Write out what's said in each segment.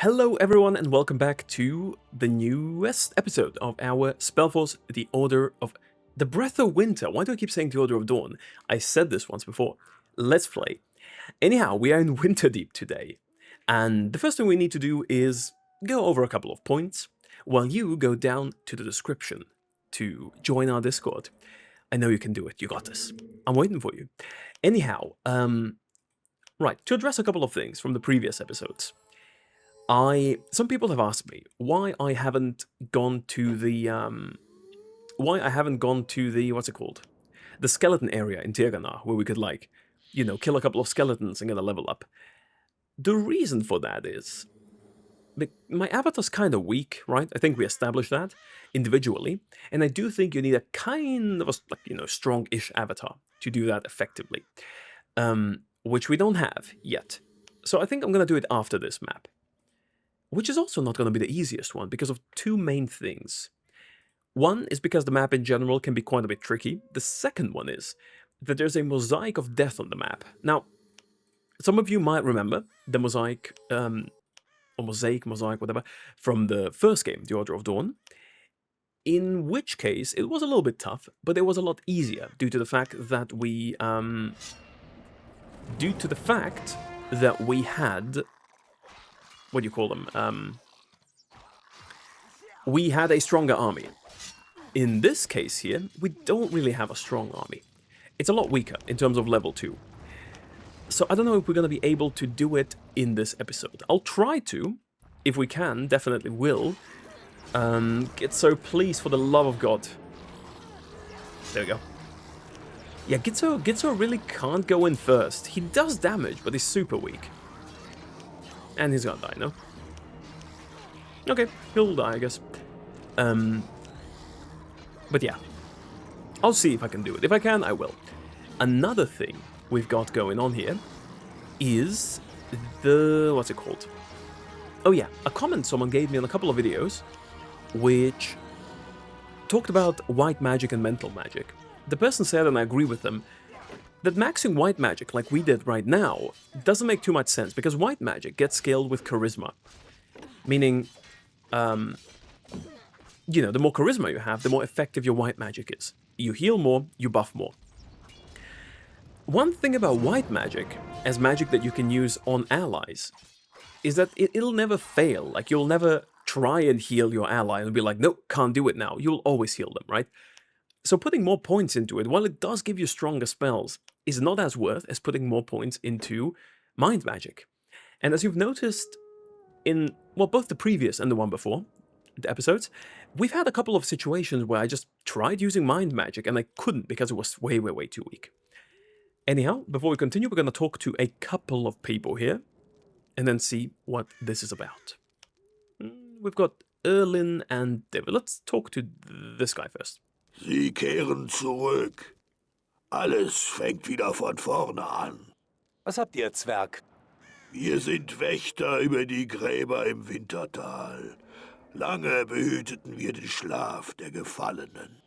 Hello everyone and welcome back to the newest episode of our SpellForce, The Order of... The Breath of Winter. Why do I keep saying The Order of Dawn? I said this once before. Let's play. Anyhow, we are in Winterdeep today. And the first thing we need to do is go over a couple of points while you go down to the description to join our Discord. I know you can do it. You got this. I'm waiting for you. Anyhow, right, to address a couple of things from the previous episodes. Some people have asked me why I haven't gone to the what's it called? The skeleton area in Tirganar, where we could kill a couple of skeletons and get a level up. The reason for that is my avatar's kind of weak, right? I think we established that individually, and I do think you need a kind of a strong-ish avatar to do that effectively, which we don't have yet. So I think I'm gonna do it after this map. Which is also not going to be the easiest one, because of two main things. One is because the map in general can be quite a bit tricky. The second one is that there's a mosaic of death on the map. Now, some of you might remember the mosaic, or mosaic, whatever, from the first game, The Order of Dawn, in which case it was a little bit tough, but it was a lot easier due to the fact that we had... what do you call them? We had a stronger army. In this case here, we don't really have a strong army. It's a lot weaker in terms of level 2. So I don't know if we're going to be able to do it in this episode. I'll try to. If we can, definitely will. Gitzo, please, for the love of God. There we go. Yeah, Gitzo really can't go in first. He does damage, but he's super weak. And he's gonna die, no? Okay, he'll die, I guess. But yeah. I'll see if I can do it. If I can, I will. Another thing we've got going on here is the... what's it called? Oh yeah, a comment someone gave me on a couple of videos which talked about white magic and mental magic. The person said, and I agree with them, that maxing white magic, like we did right now, doesn't make too much sense, because white magic gets scaled with charisma. Meaning, the more charisma you have, the more effective your white magic is. You heal more, you buff more. One thing about white magic, as magic that you can use on allies, is that it'll never fail. Like, you'll never try and heal your ally and be like, nope, can't do it now. You'll always heal them, right? So putting more points into it, while it does give you stronger spells, is not as worth as putting more points into mind magic. And as you've noticed in, well, both the previous and the one before, the episodes, we've had a couple of situations where I just tried using mind magic and I couldn't because it was way, way, way too weak. Anyhow, before we continue, we're going to talk to a couple of people here and then see what this is about. We've got Erlin and David. Let's talk to this guy first. Sie kehren zurück. Alles fängt wieder von vorne an. Was habt ihr, Zwerg? Wir sind Wächter über die Gräber im Wintertal. Lange behüteten wir den Schlaf der Gefallenen.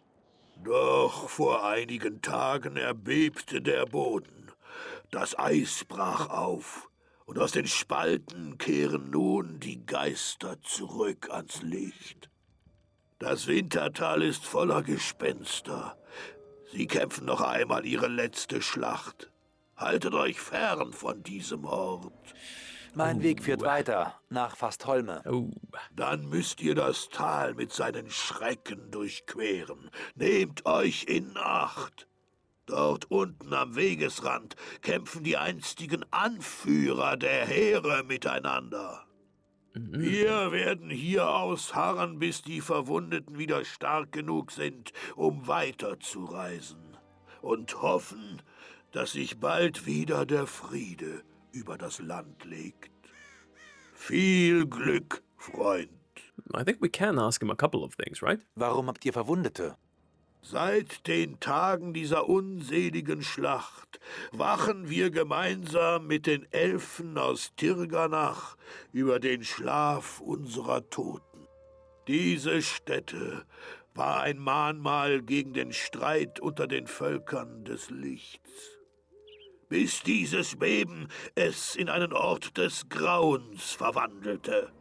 Doch vor einigen Tagen erbebte der Boden. Das Eis brach auf, und aus den Spalten kehren nun die Geister zurück ans Licht. Das Wintertal ist voller Gespenster. Sie kämpfen noch einmal ihre letzte Schlacht. Haltet euch fern von diesem Ort. Mein Weg führt weiter, nach Fastholme. Dann müsst ihr das Tal mit seinen Schrecken durchqueren. Nehmt euch in Acht. Dort unten am Wegesrand kämpfen die einstigen Anführer der Heere miteinander. Wir werden hier ausharren, bis die Verwundeten wieder stark genug sind, um weiterzureisen. Und hoffen, dass sich bald wieder der Friede über das Land legt. Viel Glück, Freund. I think we can ask him a couple of things, right? Warum habt ihr Verwundete? Seit den Tagen dieser unseligen Schlacht wachen wir gemeinsam mit den Elfen aus Tirganach über den Schlaf unserer Toten. Diese Stätte war ein Mahnmal gegen den Streit unter den Völkern des Lichts. Bis dieses Beben es in einen Ort des Grauens verwandelte.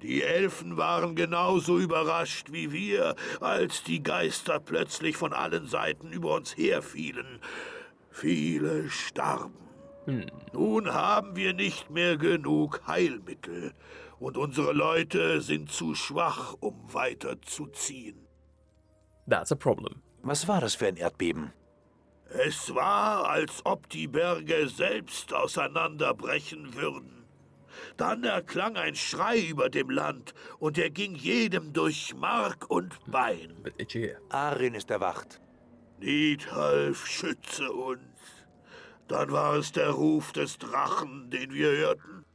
Die Elfen waren genauso überrascht wie wir, als die Geister plötzlich von allen Seiten über uns herfielen. Viele starben. Nun haben wir nicht mehr genug Heilmittel und unsere Leute sind zu schwach, um weiterzuziehen. That's a problem. Was war das für ein Erdbeben? Es war, als ob die Berge selbst auseinanderbrechen würden. Dann erklang ein Schrei über dem Land, und er ging jedem durch Mark und Bein. Bit itchy here. Arin ist erwacht. Nidhalf, schütze uns. Dann war es der Ruf des Drachen, den wir hörten.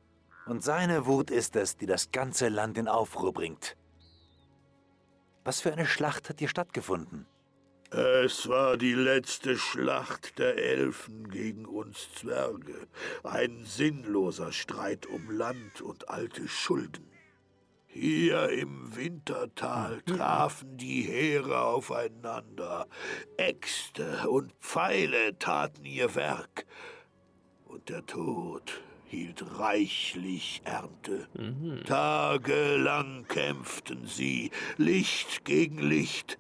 Und seine Wut ist es, die das ganze Land in Aufruhr bringt. Was für eine Schlacht hat hier stattgefunden? Es war die letzte Schlacht der Elfen gegen uns Zwerge. Ein sinnloser Streit um Land und alte Schulden. Hier im Wintertal trafen die Heere aufeinander. Äxte und Pfeile taten ihr Werk. Und der Tod hielt reichlich Ernte. Tagelang kämpften sie, Licht gegen Licht,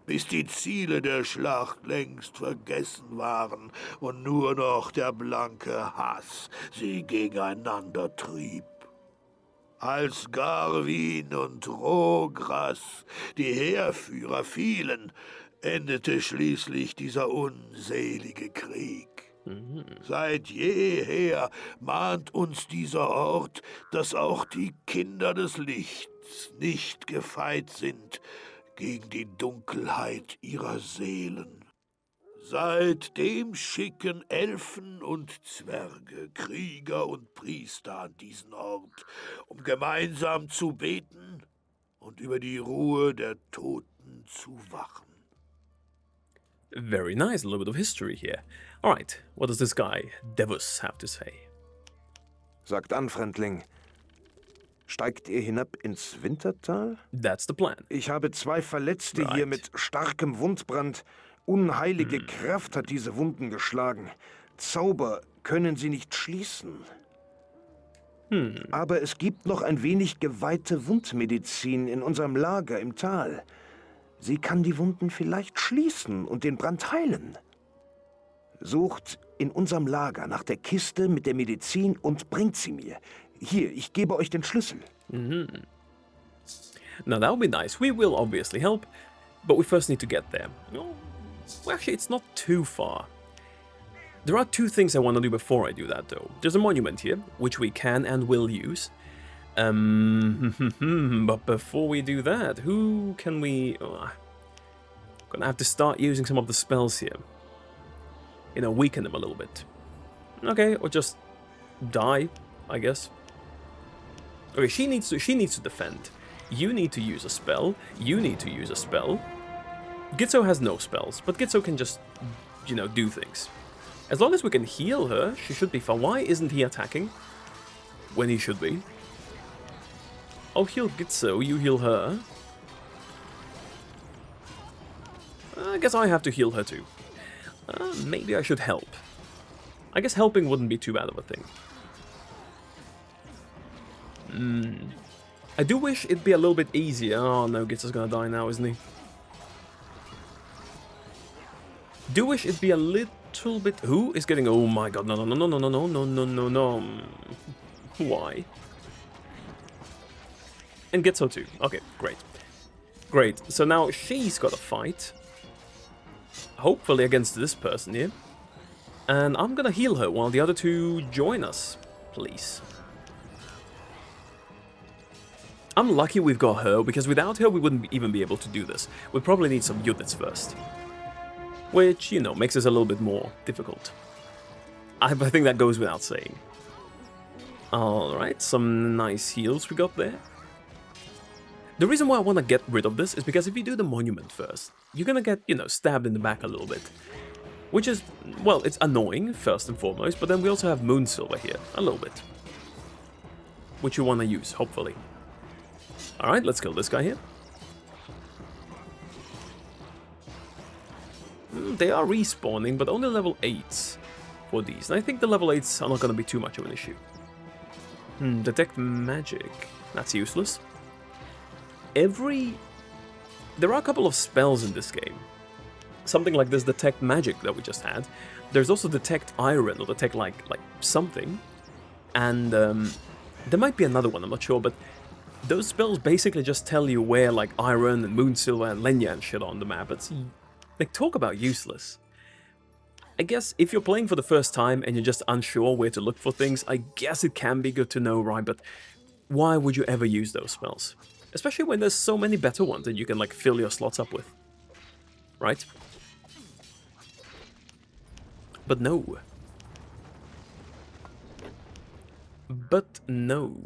bis die Ziele der Schlacht längst vergessen waren und nur noch der blanke Hass sie gegeneinander trieb. Als Garwin und Rogras, die Heerführer, fielen, endete schließlich dieser unselige Krieg. Seit jeher mahnt uns dieser Ort, dass auch die Kinder des Lichts nicht gefeit sind gegen die Dunkelheit ihrer Seelen. Seitdem schicken Elfen und Zwerge, Krieger und Priester an diesen Ort, um gemeinsam zu beten und über die Ruhe der Toten zu wachen. Very nice, a little bit of history here. Alright, what does this guy, Devus, have to say? Sagt an, Fremdling. Steigt ihr hinab ins Wintertal? That's the plan. Ich habe 2 Verletzte hier Right. mit starkem Wundbrand. Unheilige Kraft hat diese Wunden geschlagen. Zauber können sie nicht schließen. Aber es gibt noch ein wenig geweihte Wundmedizin in unserem Lager im Tal. Sie kann die Wunden vielleicht schließen und den Brand heilen. Sucht in unserem Lager nach der Kiste mit der Medizin und bringt sie mir. Hier, ich gebe euch den Schlüssel. Now that would be nice. We will obviously help, but we first need to get there. Well, actually, it's not too far. There are 2 things I want to do before I do that, though. There's a monument here, which we can and will use. But before we do that, who can we... gonna have to start using some of the spells here. You know, weaken them a little bit. Okay, or just die, I guess. Okay, she needs to defend. You need to use a spell. You need to use a spell. Gitzo has no spells, but Gitzo can just, you know, do things. As long as we can heal her, she should be fine. Why isn't he attacking when he should be? I'll heal Gitzo, you heal her. I guess I have to heal her too. Maybe I should help. I guess helping wouldn't be too bad of a thing. I do wish it'd be a little bit easier. Oh no, Gitzo's gonna die now, isn't he? Do wish it'd be a little bit... Who is getting... Oh my god, no. Why? And Gitzo too. Okay, great. Great, so now she's got a fight. Hopefully against this person here. And I'm gonna heal her while the other 2 join us, please. I'm lucky we've got her, because without her we wouldn't even be able to do this. We'd probably need some units first. Which, you know, makes this a little bit more difficult. I think that goes without saying. Alright, some nice heals we got there. The reason why I want to get rid of this is because if you do the monument first, you're gonna get, you know, stabbed in the back a little bit. Which is, well, it's annoying, first and foremost, but then we also have Moonsilver here, a little bit. Which you want to use, hopefully. Alright, let's kill this guy here. They are respawning, but only level 8s for these. And I think the level 8s are not going to be too much of an issue. Detect magic. That's useless. There are a couple of spells in this game. Something like this Detect Magic that we just had. There's also Detect Iron, or Detect like something. And there might be another one, I'm not sure, but those spells basically just tell you where like Iron and Moonsilver and Lenya and shit are on the map. It's like, talk about useless. I guess if you're playing for the first time and you're just unsure where to look for things, I guess it can be good to know, right? But why would you ever use those spells? Especially when there's so many better ones that you can like fill your slots up with. Right? But no. But no.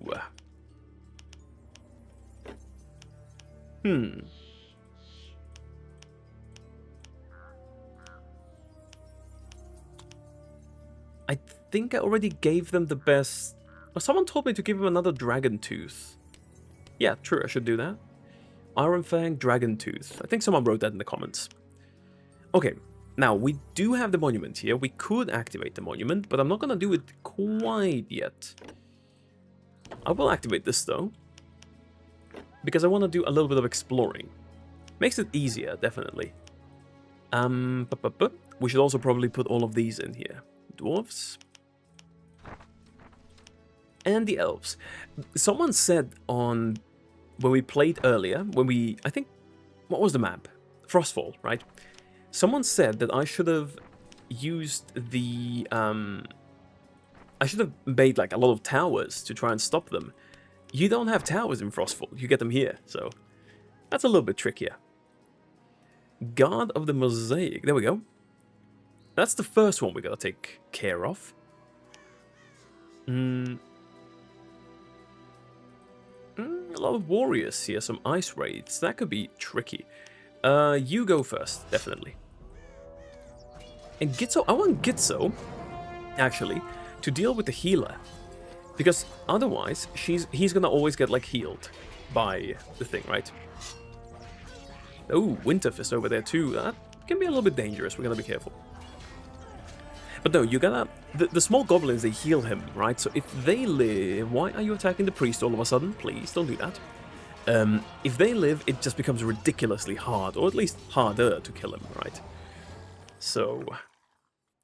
I think I already gave them the best... Oh, someone told me to give him another Dragon Tooth. Yeah, true, I should do that. Iron Fang, Dragon Tooth. I think someone wrote that in the comments. Okay, now we do have the monument here. We could activate the monument, but I'm not gonna do it quite yet. I will activate this though, because I want to do a little bit of exploring. Makes it easier, definitely. We should also probably put all of these in here. Dwarves. And the elves. Someone said on... when we played earlier, I think... what was the map? Frostfall, right? Someone said that I should have used the... I should have made like a lot of towers to try and stop them. You don't have towers in Frostfall, you get them here, so... that's a little bit trickier. Guard of the Mosaic, there we go. That's the first one we gotta take care of. A lot of warriors here, some ice raids. That could be tricky. You go first, definitely. And Gitzo, I want Gitzo, actually, to deal with the healer. Because otherwise, he's gonna always get, like, healed by the thing, right? Oh, Winterfist over there too. That can be a little bit dangerous, we gotta be careful. But no, you gotta... The small goblins, they heal him, right? So if they live... Why are you attacking the priest all of a sudden? Please, don't do that. If they live, it just becomes ridiculously hard, or at least harder to kill him, right? So,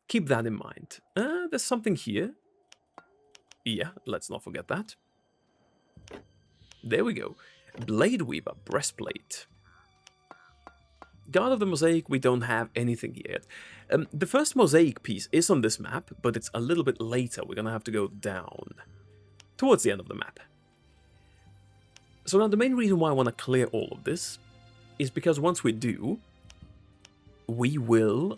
keep that in mind. There's something here. Yeah, let's not forget that. There we go. Blade Weaver, Breastplate. Guard of the Mosaic, we don't have anything yet. The first Mosaic piece is on this map, but it's a little bit later. We're gonna have to go down towards the end of the map. So now the main reason why I want to clear all of this is because once we do, we will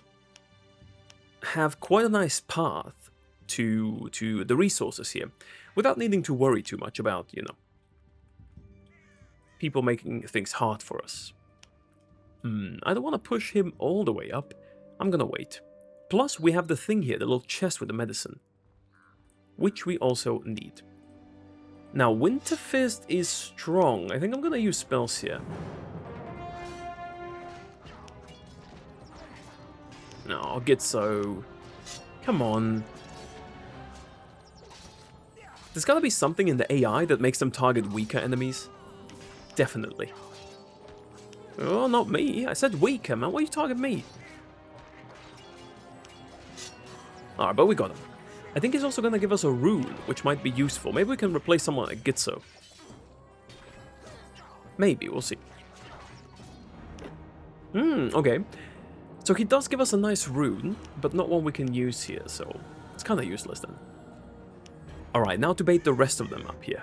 have quite a nice path to the resources here, without needing to worry too much about, you know, people making things hard for us. I don't want to push him all the way up. I'm gonna wait. Plus, we have the thing here, the little chest with the medicine, which we also need. Now, Winterfist is strong. I think I'm gonna use spells here. No, Gitzo. Come on. There's gotta be something in the AI that makes them target weaker enemies. Definitely. Oh, not me. I said weaker, man. Why are you targeting me? Alright, but we got him. I think he's also going to give us a rune, which might be useful. Maybe we can replace someone like Gitzo. Maybe, we'll see. Okay. So he does give us a nice rune, but not one we can use here, so it's kind of useless then. Alright, now to bait the rest of them up here.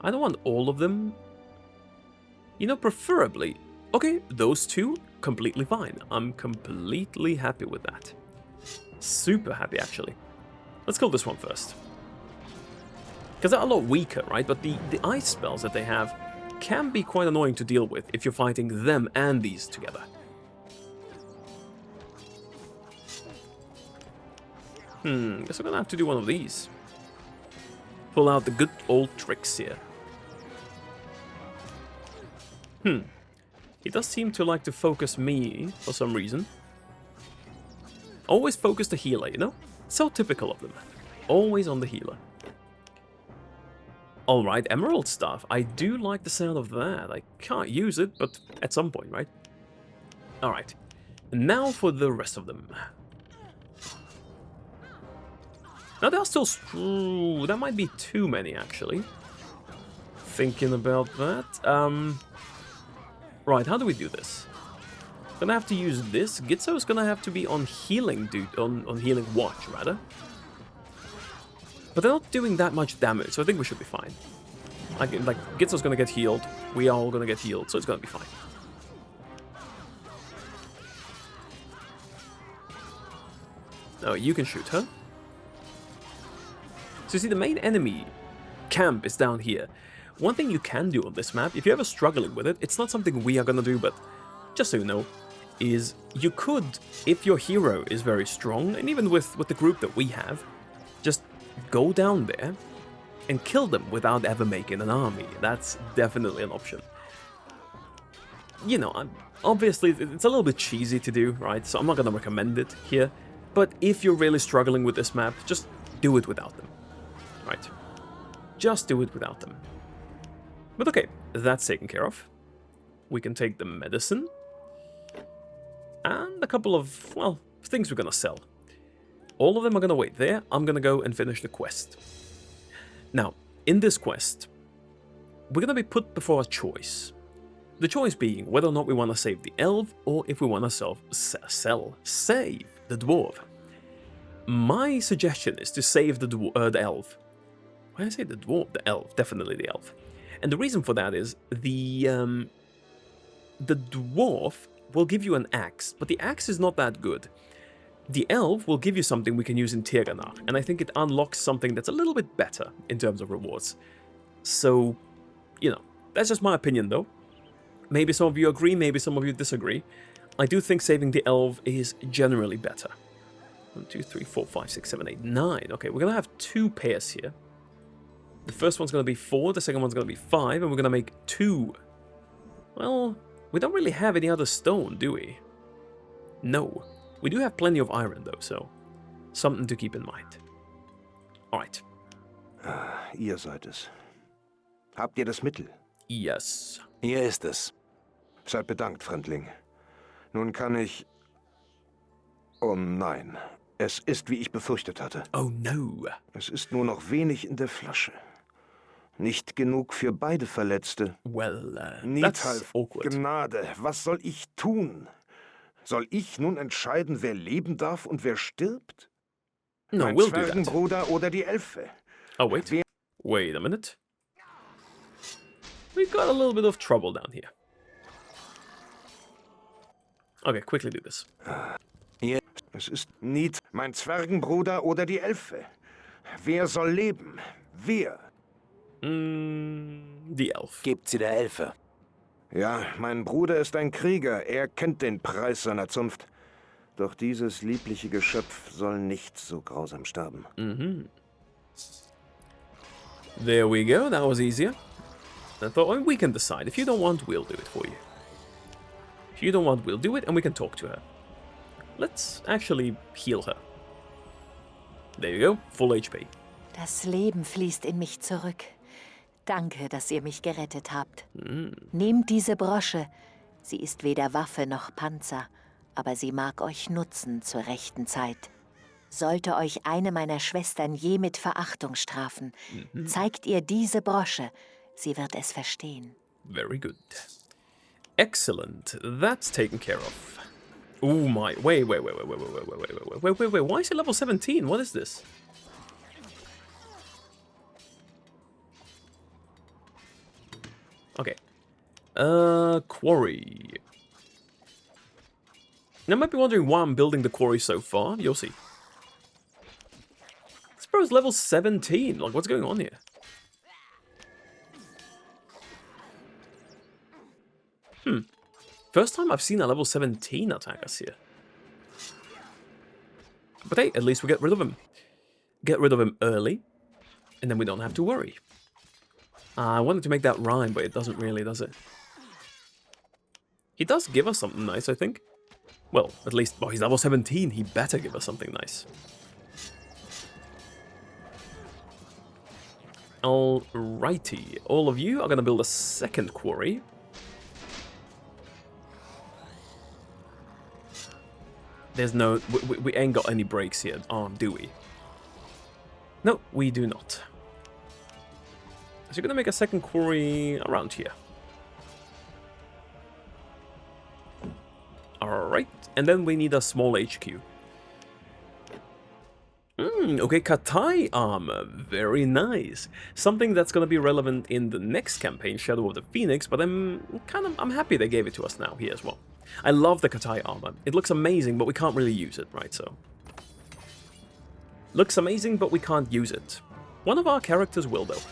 I don't want all of them. You know, preferably... Okay, those two, completely fine. I'm completely happy with that. Super happy, actually. Let's kill this one first. Because they're a lot weaker, right? But the ice spells that they have can be quite annoying to deal with if you're fighting them and these together. Guess I'm gonna have to do one of these. Pull out the good old tricks here. He does seem to like to focus me for some reason. Always focus the healer, you know? So typical of them. Always on the healer. Alright, emerald stuff. I do like the sound of that. I can't use it, but at some point, right? Alright. Now for the rest of them. Now there are still... that might be too many, actually. Thinking about that. Right, how do we do this? Gonna have to use this. Gitzo's gonna have to be on healing, on healing watch, rather. But they're not doing that much damage, so I think we should be fine. Like Gitzo's gonna get healed. We are all gonna get healed, so it's gonna be fine. Oh, you can shoot her. So you see, the main enemy camp is down here. One thing you can do on this map, if you're ever struggling with it, it's not something we are gonna do, but just so you know, is you could, if your hero is very strong, and even with the group that we have, just go down there and kill them without ever making an army. That's definitely an option. You know, obviously it's a little bit cheesy to do, right? So I'm not gonna recommend it here, but if you're really struggling with this map, just do it without them, right? Just do it without them. But okay, that's taken care of. We can take the medicine. And a couple of, well, things we're gonna sell. All of them are gonna wait there. I'm gonna go and finish the quest. Now, in this quest, we're gonna be put before a choice. The choice being whether or not we want to save the elf, or if we want to save the dwarf. My suggestion is to save the elf. When I say the dwarf, the elf, definitely the elf. And the reason for that is the dwarf will give you an axe, but the axe is not that good. The elf will give you something we can use in Tirganach, and I think it unlocks something that's a little bit better in terms of rewards. So, you know, that's just my opinion though. Maybe some of you agree, maybe some of you disagree. I do think saving the elf is generally better. 1, 2, 3, 4, 5, 6, 7, 8, 9. Okay, we're gonna have 2 pairs here. The first one's gonna be 4, the second one's gonna be 5, and we're gonna make 2. Well, we don't really have any other stone, do we? No. We do have plenty of iron, though, so something to keep in mind. Alright. Ihr seid es. Habt ihr das Mittel? Yes. Hier ist es. Seid bedankt, Fremdling. Nun kann ich... Oh nein. Es ist, wie ich befürchtet hatte. Oh no. Es ist nur noch wenig in der Flasche. Nicht genug für beide Verletzte. Well, Nidhalf, that's awkward. Gnade, was soll ich tun? Soll ich nun entscheiden, wer leben darf und wer stirbt? No, Mein we'll do that. Zwergenbruder oder die Elfe? Oh, wait. Wait a minute. We've got a little bit of trouble down here. Okay, quickly do this. Hier. Es ist Nid, mein Zwergenbruder oder die Elfe. Wer soll leben? Wer? The elf. Gebt sie der Elfe. Ja, mein Bruder ist ein Krieger. Er kennt den Preis seiner Zunft. Doch dieses liebliche Geschöpf soll nicht so grausam sterben. There we go. That was easier. I thought, we can decide. If you don't want, we'll do it for you. If you don't want, we'll do it, and we can talk to her. Let's actually heal her. There you go. Full HP. Das Leben fließt in mich zurück. Danke, dass ihr mich gerettet habt. Nehmt diese Brosche. Sie ist weder Waffe noch Panzer, aber sie mag euch nutzen zur rechten Zeit. Sollte euch eine meiner Schwestern je mit Verachtung strafen, zeigt ihr diese Brosche. Sie wird es verstehen. Very good. Excellent. That's taken care of. Oh my. Wait. Why is it level 17? What is this? Okay. Quarry. Now, you might be wondering why I'm building the quarry so far. You'll see. This bro's level 17. Like, what's going on here? First time I've seen a level 17 attack us here. But hey, at least we get rid of him. Get rid of him early, and then we don't have to worry. I wanted to make that rhyme, but it doesn't really, does it? He does give us something nice, I think. Well, at least, well, he's level 17. He better give us something nice. Alrighty, all of you are gonna build a second quarry. There's no... We ain't got any breaks here, do we? No, we do not. So you're gonna make a second quarry around here. Alright, and then we need a small HQ. Okay, Katai armor, very nice. Something that's gonna be relevant in the next campaign, Shadow of the Phoenix, but I'm happy they gave it to us now here as well. I love the Katai armor. It looks amazing, but we can't really use it, right? So looks amazing, but we can't use it. One of our characters will, though.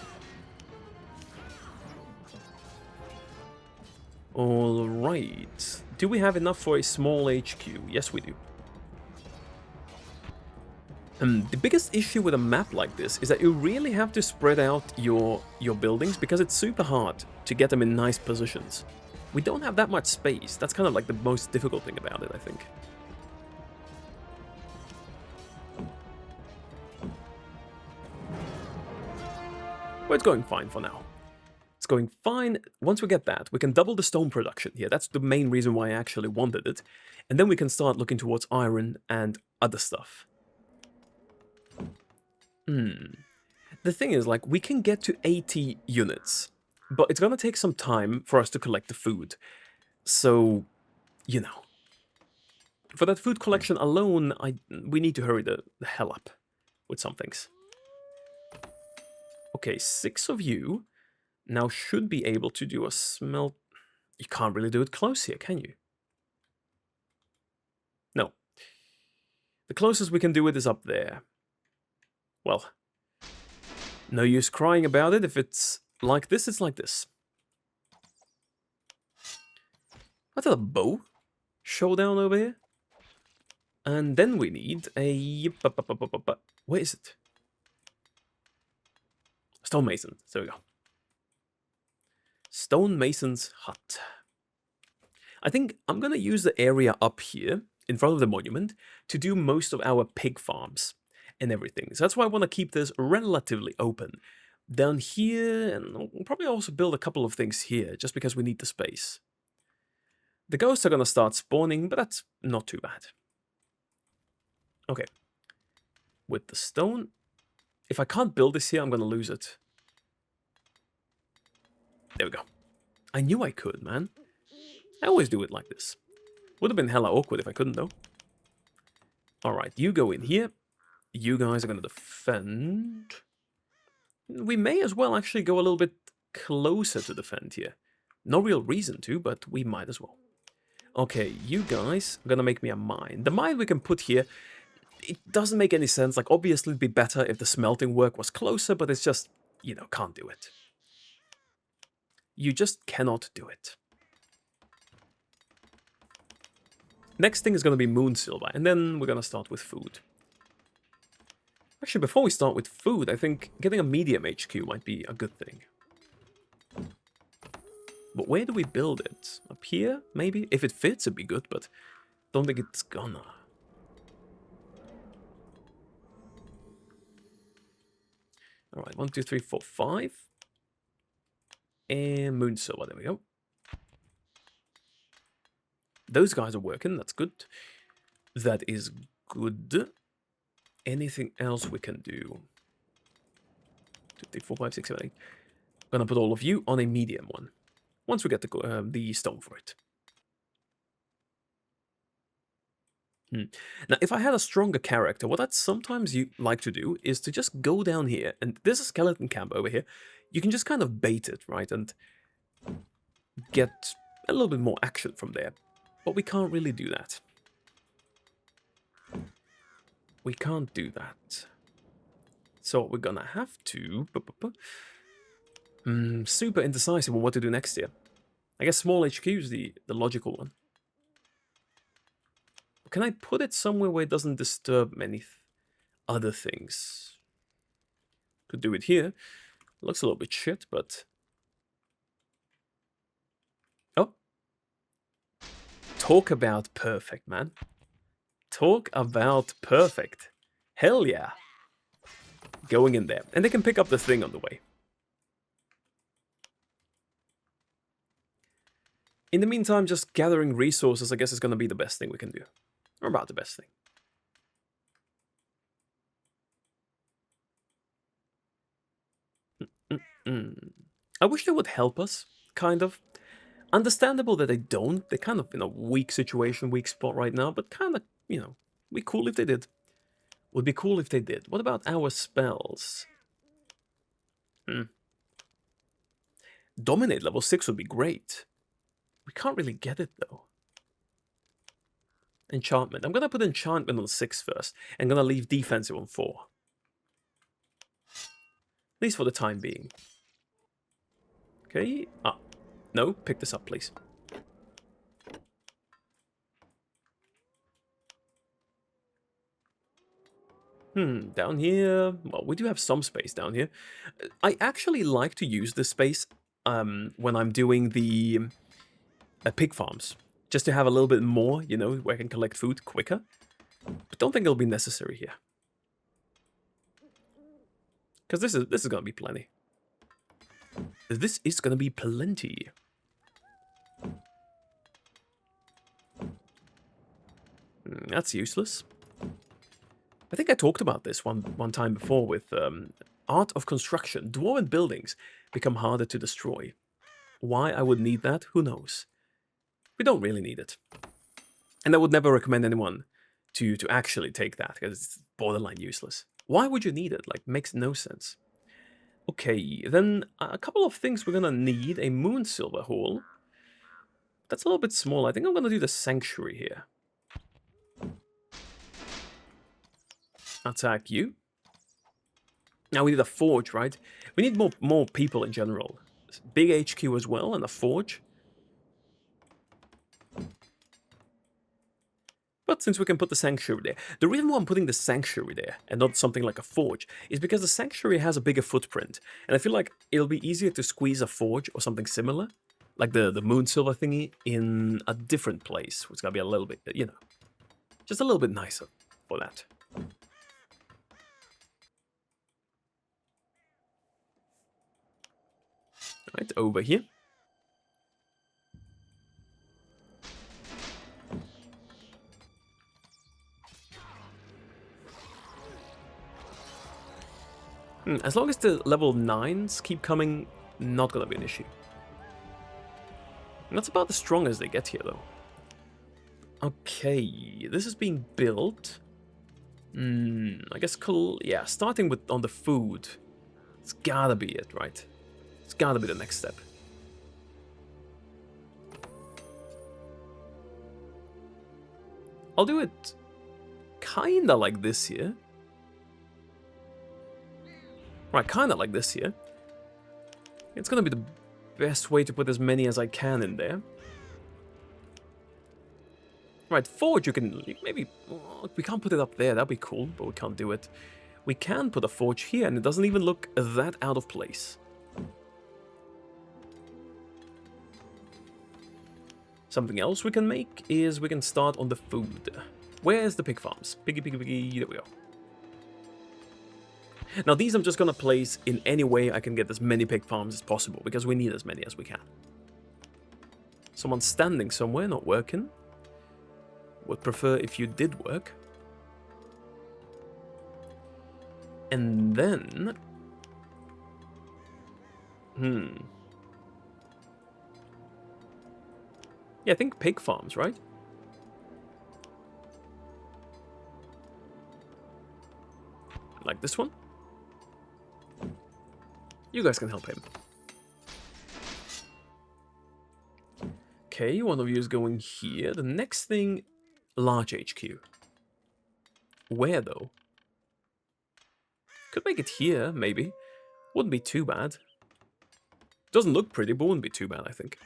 Alright. Do we have enough for a small HQ? Yes, we do. The biggest issue with a map like this is that you really have to spread out your buildings because it's super hard to get them in nice positions. We don't have that much space. That's kind of like the most difficult thing about it, I think. But it's going fine for now. It's going fine. Once we get that, we can double the stone production here. That's the main reason why I actually wanted it. And then we can start looking towards iron and other stuff. The thing is, like, we can get to 80 units, but it's gonna take some time for us to collect the food. So, you know. For that food collection alone, we need to hurry the hell up with some things. Okay, 6 of you now should be able to do a smelt... You can't really do it close here, can you? No. The closest we can do it is up there. Well, no use crying about it. If it's like this, it's like this. What's a bow showdown over here? And then we need a... Where is it? Stonemason. There we go. Stonemason's hut. I think I'm going to use the area up here in front of the monument to do most of our pig farms and everything. So that's why I want to keep this relatively open. Down here, and I'll probably also build a couple of things here, just because we need the space. The ghosts are going to start spawning, but that's not too bad. Okay. With the stone, if I can't build this here, I'm going to lose it. There we go. I knew I could, man. I always do it like this. Would have been hella awkward if I couldn't, though. Alright, you go in here. You guys are going to defend. We may as well actually go a little bit closer to defend here. No real reason to, but we might as well. Okay, you guys are going to make me a mine. The mine we can put here, it doesn't make any sense. Like, obviously it'd be better if the smelting work was closer, but it's just, you know, can't do it. You just cannot do it. Next thing is going to be moon silver, and then we're going to start with food. Actually, before we start with food, I think getting a medium HQ might be a good thing. But where do we build it? Up here, maybe? If it fits, it'd be good, but don't think it's gonna. Alright, 1, 2, 3, 4, 5. And moon silver, there we go. Those guys are working, that's good. That is good. Anything else we can do? 2, 3, 4, 5, 6, 7, 8. I'm gonna put all of you on a medium one. Once we get the stone for it. Now, if I had a stronger character, what I'd sometimes like to do is to just go down here, and there's a skeleton camp over here. You can just kind of bait it, right, and get a little bit more action from there. But we can't really do that. We can't do that. So we're gonna have to... super indecisive on what to do next here. I guess small HQ is the logical one. Can I put it somewhere where it doesn't disturb many other things? Could do it here. Looks a little bit shit, but... Oh. Talk about perfect, man. Talk about perfect. Hell yeah. Going in there. And they can pick up the thing on the way. In the meantime, just gathering resources, I guess, is going to be the best thing we can do. Or about the best thing. I wish they would help us, kind of. Understandable that they don't. They're kind of in a weak situation, weak spot right now, but kind of, you know, be cool if they did. Would be cool if they did. What about our spells? Dominate level 6 would be great. We can't really get it, though. Enchantment. I'm going to put enchantment on 6 first. I'm going to leave defensive on 4. At least for the time being. Okay. Ah. No, pick this up, please. Down here... Well, we do have some space down here. I actually like to use this space when I'm doing the pig farms. Just to have a little bit more, you know, where I can collect food quicker. But don't think it'll be necessary here. Because this is going to be plenty. This is going to be plenty. That's useless. I think I talked about this one time before with art of construction. Dwarven buildings become harder to destroy. Why I would need that, who knows? We don't really need it. And I would never recommend anyone to actually take that, because it's borderline useless. Why would you need it? Like, makes no sense. Okay, then a couple of things we're gonna need. A moon silver hole. That's a little bit small. I think I'm gonna do the sanctuary here. Attack you. Now we need a forge, right? We need more people in general. Big HQ as well, and a forge. But since we can put the sanctuary there, the reason why I'm putting the sanctuary there and not something like a forge is because the sanctuary has a bigger footprint. And I feel like it'll be easier to squeeze a forge or something similar, like the moon silver thingy, in a different place. It's gonna be a little bit, you know, just a little bit nicer for that. Right, over here. As long as the level 9s keep coming, not gonna be an issue. And that's about the strongest they get here, though. Okay, this is being built. I guess cool. Yeah, starting with on the food. It's gotta be it, right? It's gotta be the next step. I'll do it kinda like this here. Right, kinda like this here. It's gonna be the best way to put as many as I can in there. Right, forge, you can maybe... we can't put it up there, that'd be cool, but we can't do it. We can put a forge here, and it doesn't even look that out of place. Something else we can make is we can start on the food. Where's the pig farms? Piggy, piggy, piggy, there we go. Now these I'm just gonna place in any way I can get as many pig farms as possible, because we need as many as we can. Someone's standing somewhere, not working. Would prefer if you did work. And then... yeah, I think pig farms, right? Like this one? You guys can help him. Okay, one of you is going here. The next thing, large HQ. Where, though? Could make it here, maybe. Wouldn't be too bad. Doesn't look pretty, but wouldn't be too bad, I think.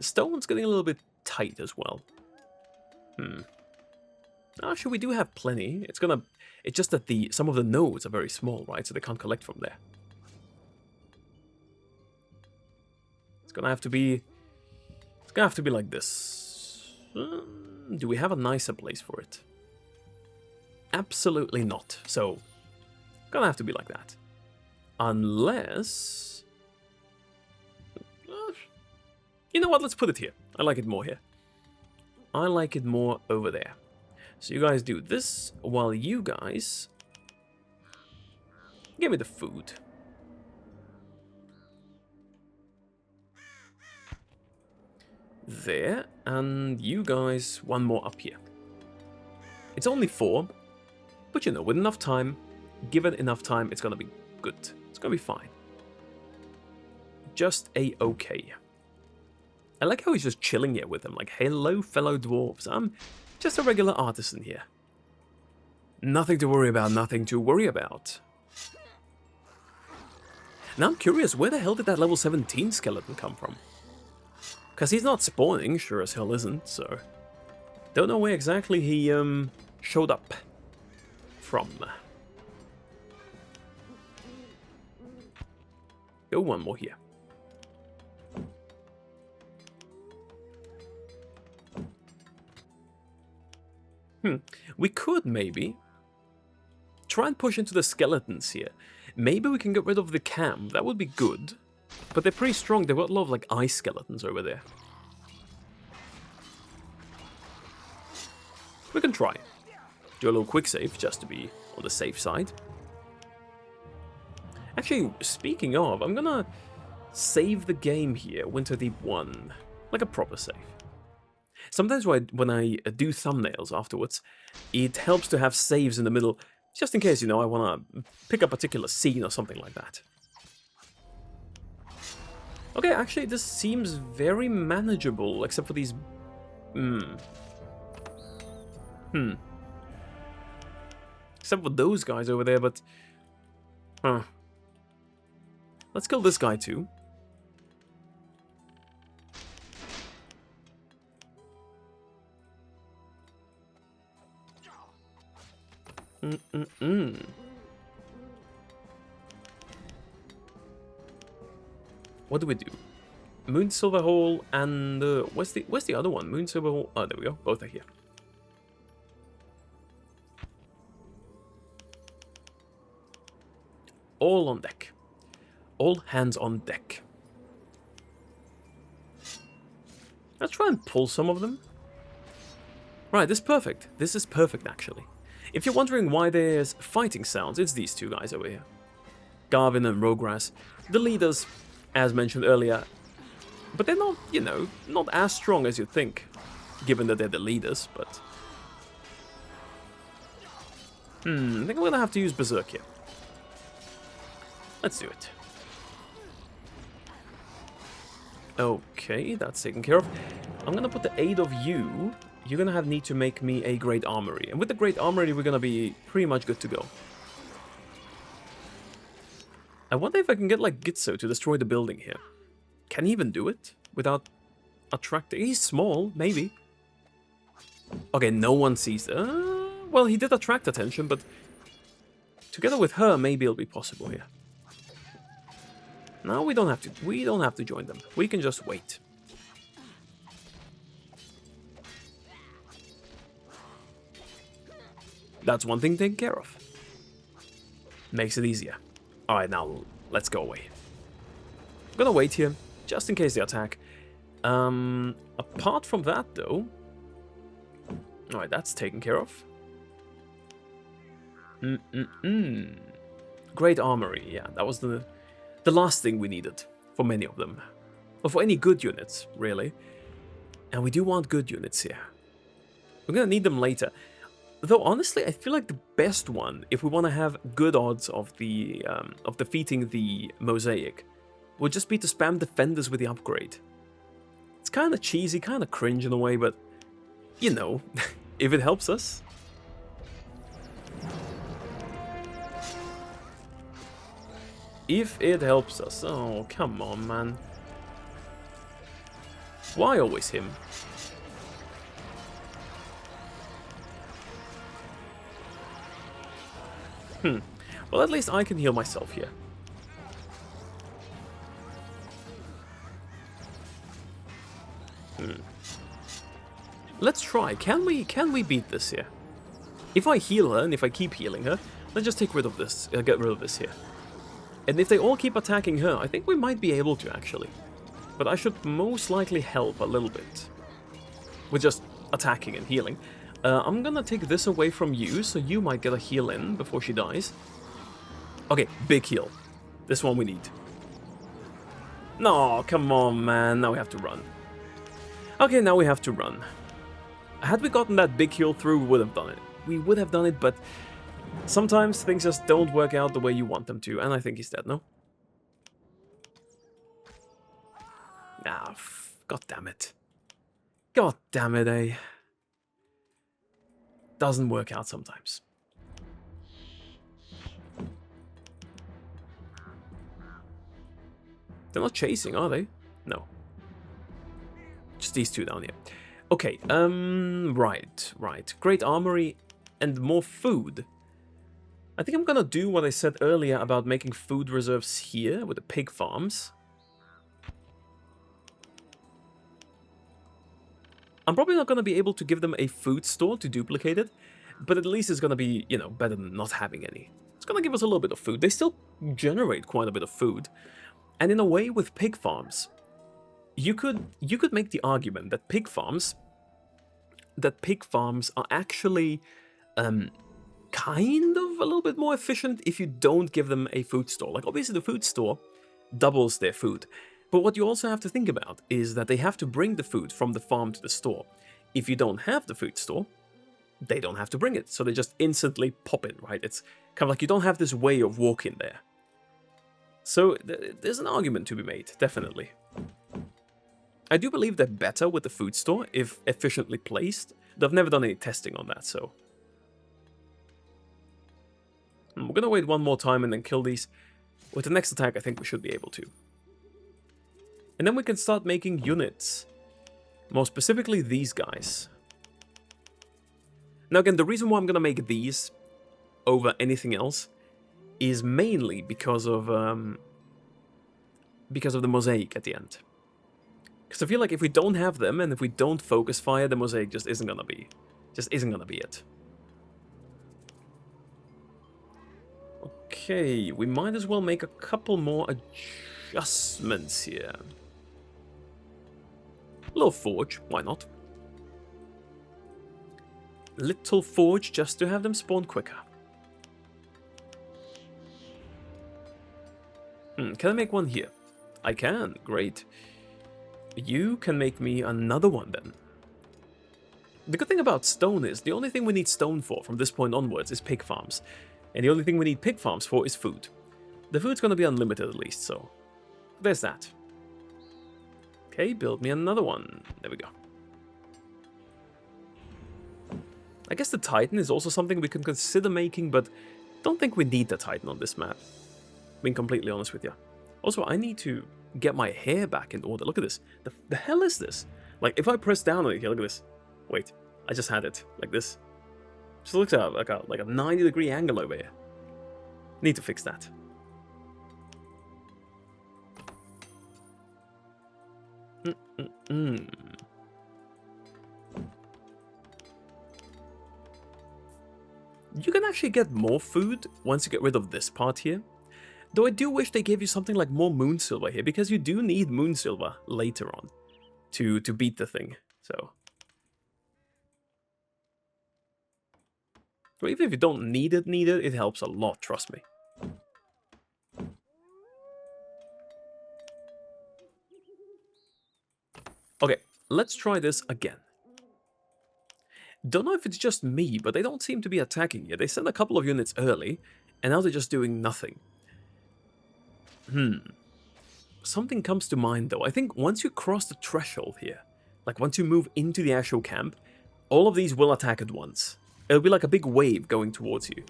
Stone's getting a little bit tight as well. Actually, we do have plenty. It's just that some of the nodes are very small, right? So they can't collect from there. It's gonna have to be like this. Do we have a nicer place for it? Absolutely not. So, gonna have to be like that. Unless... You know what? Let's put it here. I like it more here. I like it more over there. So you guys do this while you guys give me the food. There, and you guys one more up here. It's only 4, but you know, with enough time, given enough time, it's gonna be good. It's gonna be fine. Just a-okay. I like how he's just chilling here with them, like, hello, fellow dwarves. I'm just a regular artisan here. Nothing to worry about, nothing to worry about. Now I'm curious, where the hell did that level 17 skeleton come from? Because he's not spawning, sure as hell isn't, so... Don't know where exactly he, showed up from. Go one more here. We could maybe try and push into the skeletons here. Maybe we can get rid of the camp. That would be good. But they're pretty strong. They've got a lot of like ice skeletons over there. We can try. Do a little quick save just to be on the safe side. Actually, speaking of, I'm gonna save the game here, Winterdeep 1, like a proper save. Sometimes when I do thumbnails afterwards, it helps to have saves in the middle, just in case, you know, I want to pick a particular scene or something like that. Okay, actually, this seems very manageable, except for these... Except for those guys over there, but... Let's kill this guy too. What do we do? Moon Silver Hole and where's the other one? Moon Silver Hole. Oh, there we go. Both are here. All on deck. All hands on deck. Let's try and pull some of them. Right, this is perfect. This is perfect, actually. If you're wondering why there's fighting sounds, it's these two guys over here. Garvin and Rogras, the leaders, as mentioned earlier. But they're not, you know, not as strong as you'd think, given that they're the leaders, but... I think I'm gonna have to use Berserk here. Let's do it. Okay, that's taken care of. I'm gonna put the 8 of you. You're gonna need to make me a Great Armory. And with the Great Armory, we're gonna be pretty much good to go. I wonder if I can get, like, Gitzo to destroy the building here. Can he even do it without attracting... He's small, maybe. Okay, no one sees... well, he did attract attention, but... Together with her, maybe it'll be possible here. No, we don't have to. We don't have to join them. We can just wait. That's one thing taken care of. Makes it easier. Alright, now let's go away. I'm gonna wait here, just in case they attack. Apart from that, though... Alright, that's taken care of. Great Armory, yeah, that was the last thing we needed for many of them. Or for any good units, really. And we do want good units here. We're gonna need them later. Though, honestly, I feel like the best one, if we want to have good odds of the of defeating the Mosaic, would just be to spam Defenders with the upgrade. It's kind of cheesy, kind of cringe in a way, but, you know, if it helps us. If it helps us. Oh, come on, man. Why always him? Well, at least I can heal myself here. Let's try. Can we beat this here? If I heal her and if I keep healing her, let's just take rid of this. Get rid of this here. And if they all keep attacking her, I think we might be able to, actually. But I should most likely help a little bit. With just attacking and healing. I'm gonna take this away from you, so you might get a heal in before she dies. Okay, big heal. This one we need. No, come on, man. Now we have to run. Okay, now we have to run. Had we gotten that big heal through, we would have done it. We would have done it, but sometimes things just don't work out the way you want them to. And I think he's dead, no? Ah, god damn it. God damn it, eh? Doesn't work out sometimes. They're not chasing, are they? No. Just these two down here. Okay, right. Great armory and more food. I think I'm gonna do what I said earlier about making food reserves here with the pig farms. I'm probably not gonna be able to give them a food store to duplicate it, but at least it's gonna be, you know, better than not having any. It's gonna give us a little bit of food. They still generate quite a bit of food. And in a way, with pig farms, you could make the argument that pig farms are actually kind of a little bit more efficient if you don't give them a food store. Like, obviously the food store doubles their food, but what you also have to think about is that they have to bring the food from the farm to the store. If you don't have the food store, they don't have to bring it, so they just instantly pop in, right? It's kind of like you don't have this way of walking there. So there's an argument to be made, definitely. I do believe they're better with the food store if efficiently placed. I've never done any testing on that, so... We're gonna wait one more time and then kill these. With the next attack, I think we should be able to. And then we can start making units. More specifically, these guys. Now again, the reason why I'm gonna make these over anything else is mainly because of the Mosaic at the end. Because I feel like if we don't have them and if we don't focus fire, the Mosaic just isn't gonna be it. Okay, we might as well make a couple more adjustments here. A little forge, why not? Little forge just to have them spawn quicker. Can I make one here? I can, great. You can make me another one then. The good thing about stone is, the only thing we need stone for from this point onwards is pig farms. And the only thing we need pig farms for is food. The food's gonna be unlimited at least, so there's that. Okay, build me another one. There we go. I guess the Titan is also something we can consider making, but don't think we need the Titan on this map. Being completely honest with you. Also, I need to get my hair back in order. Look at this. The hell is this? Like, if I press down on it here, look at this. Wait, I just had it. Like this. Just looks like a 90-degree angle over here. Need to fix that. You can actually get more food once you get rid of this part here. Though I do wish they gave you something like more moon silver here, because you do need moon silver later on to beat the thing. So, well, even if you don't need it, it helps a lot, trust me. Okay, let's try this again. Don't know if it's just me, but they don't seem to be attacking yet. They sent a couple of units early, and now they're just doing nothing. Something comes to mind though. I think once you cross the threshold here, like once you move into the actual camp, all of these will attack at once. It'll be like a big wave going towards you.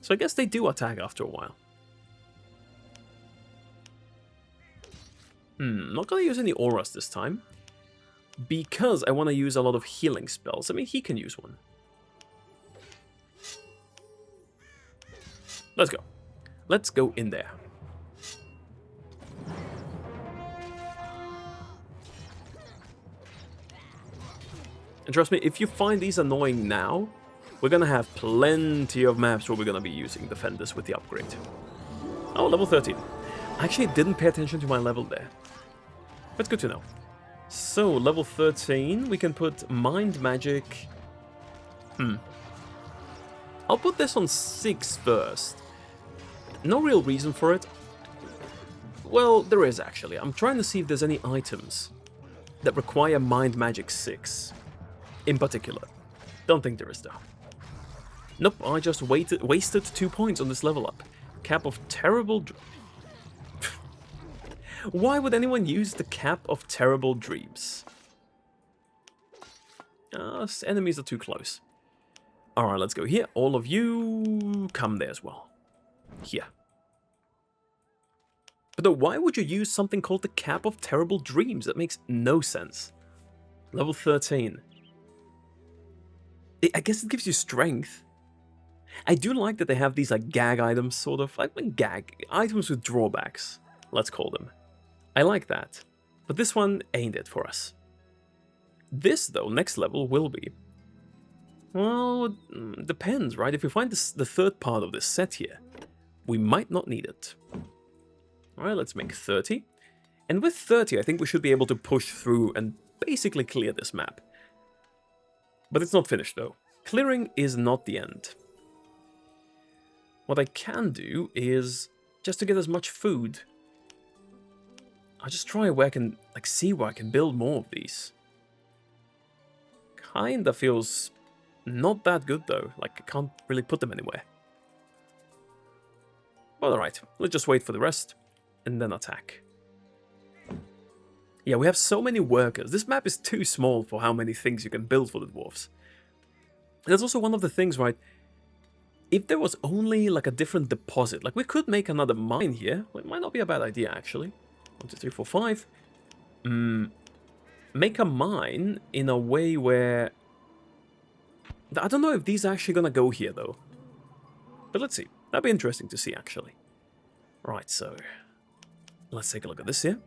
So I guess they do attack after a while. Not gonna use any auras this time, because I want to use a lot of healing spells. I mean, he can use one. Let's go. Let's go in there. And trust me, if you find these annoying now, we're gonna have plenty of maps where we're gonna be using Defenders with the upgrade. Oh, level 13. I actually didn't pay attention to my level there. That's good to know. So, level 13, we can put Mind Magic. I'll put this on 6 first. No real reason for it. Well, there is actually. I'm trying to see if there's any items that require Mind Magic 6 in particular. Don't think there is though. Nope, I just wasted 2 points on this level up. Cap of Terrible... Why would anyone use the Cap of Terrible Dreams? Enemies are too close. Alright, let's go here. All of you come there as well. Here. But though, why would you use something called the Cap of Terrible Dreams? That makes no sense. Level 13. I guess it gives you strength. I do like that they have these like gag items, sort of. Like gag items with drawbacks, let's call them. I like that. But this one ain't it for us. This, though, next level will be. Well, depends, right? If we find the third part of this set here, we might not need it. Alright, let's make 30. And with 30, I think we should be able to push through and basically clear this map. But it's not finished, though. Clearing is not the end. What I can do is, just to get as much food, I'll just try where I can, like, see where I can build more of these. Kinda feels not that good, though. Like, I can't really put them anywhere. Well, alright. Let's just wait for the rest, and then attack. Yeah, we have so many workers. This map is too small for how many things you can build for the dwarves. That's also one of the things, right? If there was only, like, a different deposit, like, we could make another mine here. Well, it might not be a bad idea, actually. 1, 2, 3, 4, 5. Make a mine in a way where... I don't know if these are actually gonna go here, though. But let's see. That'd be interesting to see, actually. Right, so... let's take a look at this here.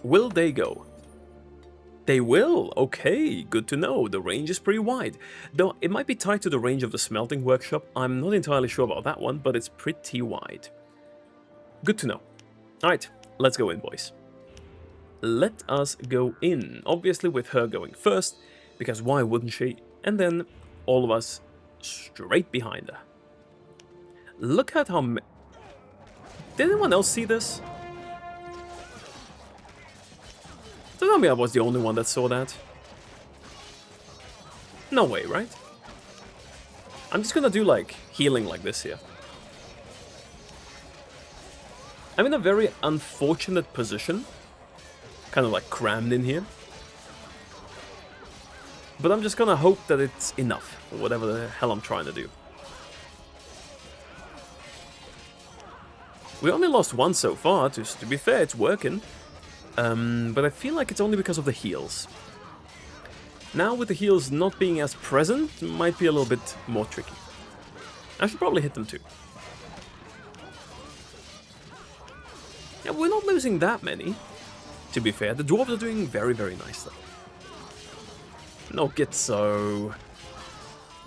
Will they go? They will! Okay, good to know. The range is pretty wide. Though it might be tied to the range of the smelting workshop. I'm not entirely sure about that one, but it's pretty wide. Good to know. Alright, let's go in, boys. Let us go in. Obviously with her going first, because why wouldn't she? And then all of us straight behind her. Look at how... Did anyone else see this? Don't tell me I was the only one that saw that. No way, right? I'm just gonna do, like, healing like this here. I'm in a very unfortunate position. Kind of, like, crammed in here. But I'm just gonna hope that it's enough for whatever the hell I'm trying to do. We only lost one so far, to be fair, it's working. But I feel like it's only because of the heals. Now with the heals not being as present, it might be a little bit more tricky. I should probably hit them too. Yeah, we're not losing that many, to be fair. The dwarves are doing very, very nice though. No, Gitzo.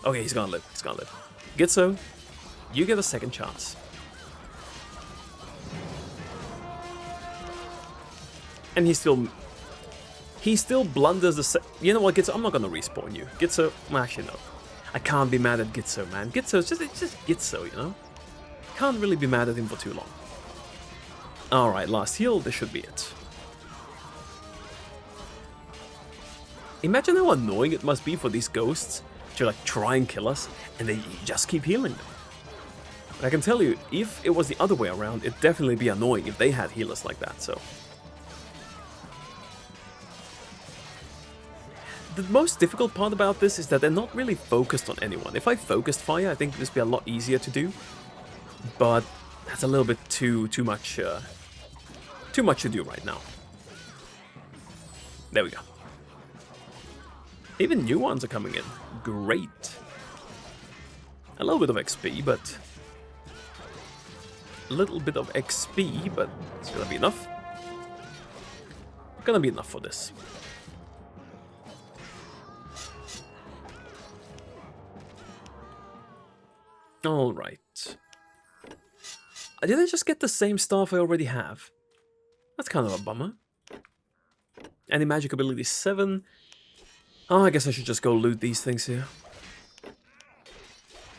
Okay, he's gonna live, he's gonna live. Gitzo, you get a second chance. And he still blunders the you know what, Gitzo, I'm not gonna respawn you. Gitzo, well, actually no. I can't be mad at Gitzo, man. Gitzo's it's just Gitzo, you know? Can't really be mad at him for too long. Alright, last heal, this should be it. Imagine how annoying it must be for these ghosts to like try and kill us, and they just keep healing them. I can tell you, if it was the other way around, it'd definitely be annoying if they had healers like that, so... The most difficult part about this is that they're not really focused on anyone. If I focused fire, I think this would be a lot easier to do. But that's a little bit too much to do right now. There we go. Even new ones are coming in. Great. A little bit of XP, but... A little bit of XP, but it's gonna be enough. Gonna be enough for this. Alright. Did I just get the same stuff I already have? That's kind of a bummer. Any magic ability 7. Oh, I guess I should just go loot these things here.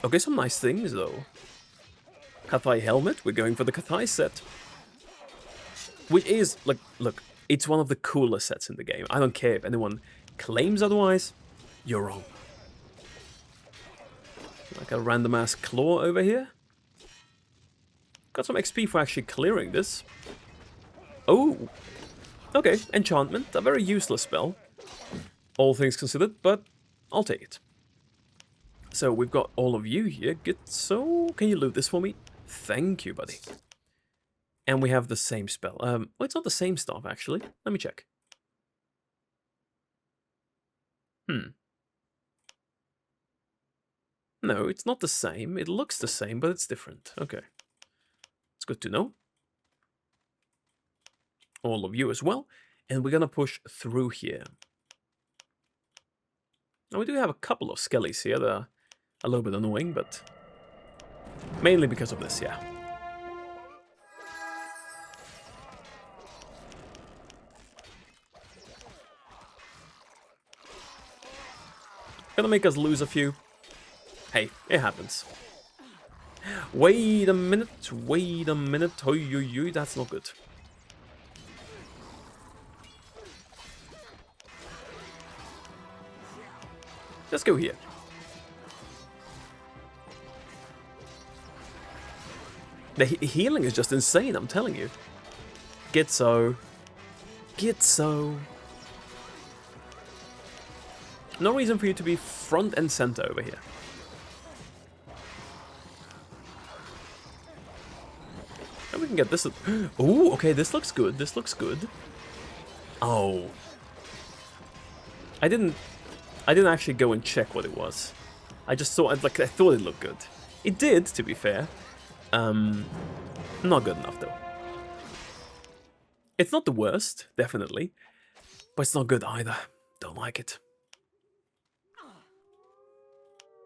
Okay, some nice things though. Kathai helmet, we're going for the Kathai set. Which is, like, look, it's one of the coolest sets in the game. I don't care if anyone claims otherwise, you're wrong. Like a random ass claw over here. Got some XP for actually clearing this. Oh! Okay, enchantment, a very useless spell. All things considered, but I'll take it. So we've got all of you here. Good. So can you loot this for me? Thank you, buddy. And we have the same spell. Well, it's not the same stuff actually. Let me check. No, it's not the same. It looks the same, but it's different. Okay. It's good to know. All of you as well. And we're gonna push through here. Now we do have a couple of skellies here that are a little bit annoying, but mainly because of this, yeah. Gonna make us lose a few. Hey, it happens. Wait a minute, that's not good. Let's go here. The healing is just insane, I'm telling you. Gitso. No reason for you to be front and center over here. And we can get this. Ooh, okay, this looks good. This looks good. Oh. I didn't actually go and check what it was. I just saw it, like, I thought it looked good. It did, to be fair. Not good enough, though. It's not the worst, definitely. But it's not good either. Don't like it.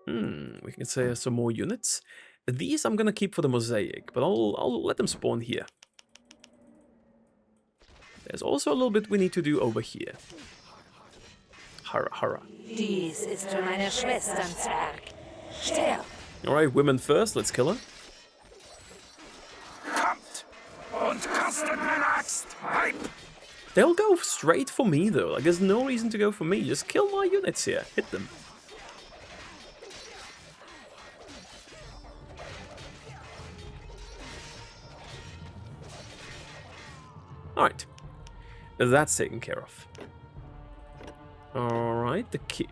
We can say some more units. These I'm gonna keep for the Mosaic, but I'll let them spawn here. There's also a little bit we need to do over here. Hurrah. Dies ist für meine Schwesterns Werk. Still. Alright, women first, let's kill her. Kommt und kastet meine Axt, Weib! They'll go straight for me though, like there's no reason to go for me, just kill my units here, hit them. Alright, that's taken care of. Alright, the key.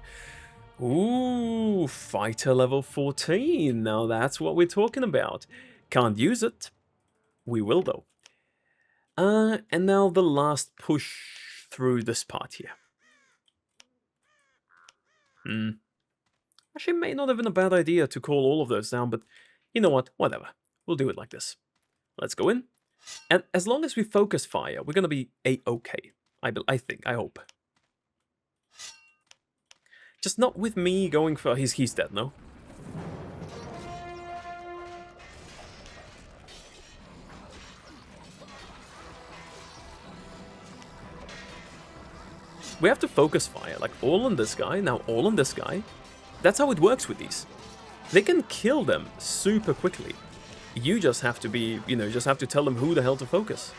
Ooh, fighter level 14. Now that's what we're talking about. Can't use it. We will though. And now the last push through this part here. Actually, it may not have been a bad idea to call all of those down, but you know what? Whatever. We'll do it like this. Let's go in. And as long as we focus fire, we're going to be A-okay. I think, I hope. Just not with me going for... He's dead, no? We have to focus fire, like all on this guy, now all on this guy. That's how it works with these. They can kill them super quickly. You just have to be, you know, just have to tell them who the hell to focus.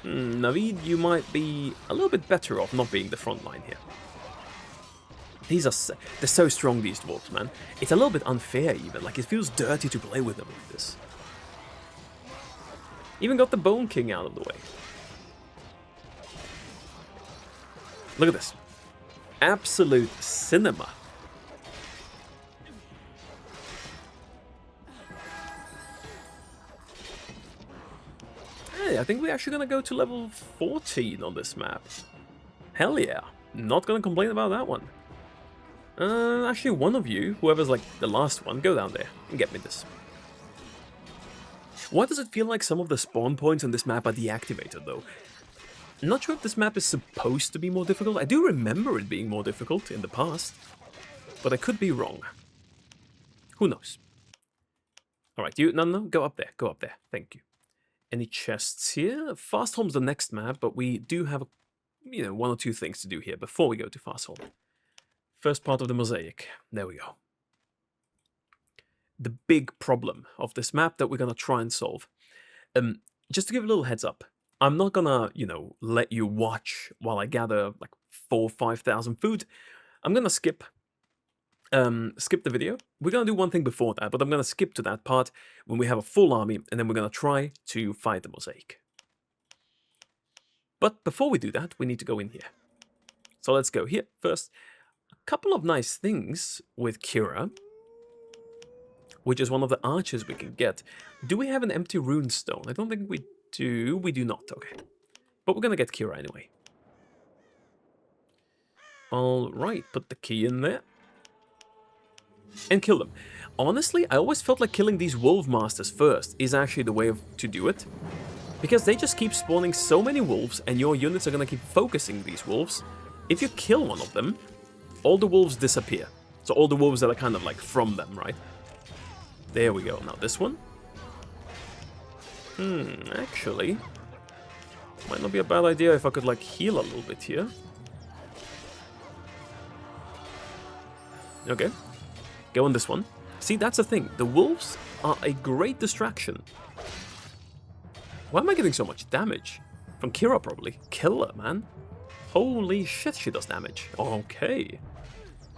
Navid, you might be a little bit better off not being the front line here. These are, they're so strong, these dwarves, man. It's a little bit unfair even, like it feels dirty to play with them like this. Even got the Bone King out of the way. Look at this. Absolute cinema. Hey, I think we're actually gonna go to level 14 on this map. Hell yeah. Not gonna complain about that one. Actually, one of you, whoever's like the last one, go down there and get me this. Why does it feel like some of the spawn points on this map are deactivated, though? Not sure if this map is supposed to be more difficult. I do remember it being more difficult in the past, but I could be wrong. Who knows? Alright, you... No, go up there. Go up there. Thank you. Any chests here? Fast Home's the next map, but we do have, one or two things to do here before we go to Fast Home. First part of the Mosaic. There we go. The big problem of this map that we're going to try and solve. Just to give a little heads up, I'm not gonna, let you watch while I gather like 4,000 or 5,000 food. I'm gonna skip the video. We're gonna do one thing before that, but I'm gonna skip to that part when we have a full army, and then we're gonna try to fight the Mosaic. But before we do that, we need to go in here. So let's go here first. A couple of nice things with Kira, which is one of the archers we can get. Do we have an empty rune stone? I don't think we do. We do not, okay. But we're gonna get Kira anyway. Alright, put the key in there. And kill them. Honestly, I always felt like killing these wolf masters first is actually the way to do it. Because they just keep spawning so many wolves, and your units are gonna keep focusing these wolves. If you kill one of them, all the wolves disappear. So all the wolves that are kind of like from them, right? There we go. Now this one. Actually, might not be a bad idea if I could like heal a little bit here. Okay. Go on this one. See, that's the thing. The wolves are a great distraction. Why am I getting so much damage? From Kira, probably. Killer, man. Holy shit, she does damage. Okay.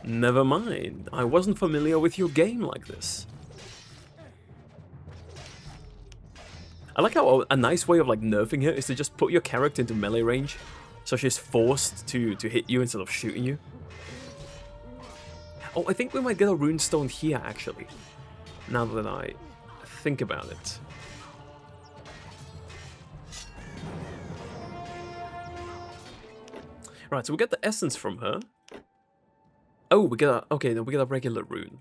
Never mind. I wasn't familiar with your game like this. I like how a nice way of like nerfing her is to just put your character into melee range, so she's forced to hit you instead of shooting you. Oh, I think we might get a runestone here, actually, now that I think about it. Right, so we get the essence from her. Oh, we get a... Okay, no, we get a regular rune.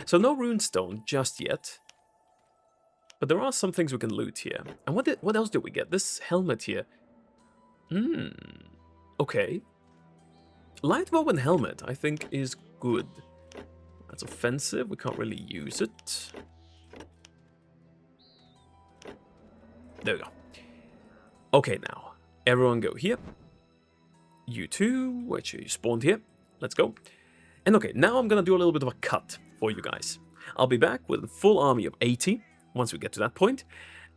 So no runestone just yet. But there are some things we can loot here. And what else did we get? This helmet here. Okay. Light bow and helmet, I think, is good. That's offensive. We can't really use it. There we go. Okay, now. Everyone go here. You two, which you spawned here. Let's go. And okay, now I'm gonna do a little bit of a cut for you guys. I'll be back with a full army of 80. Once we get to that point,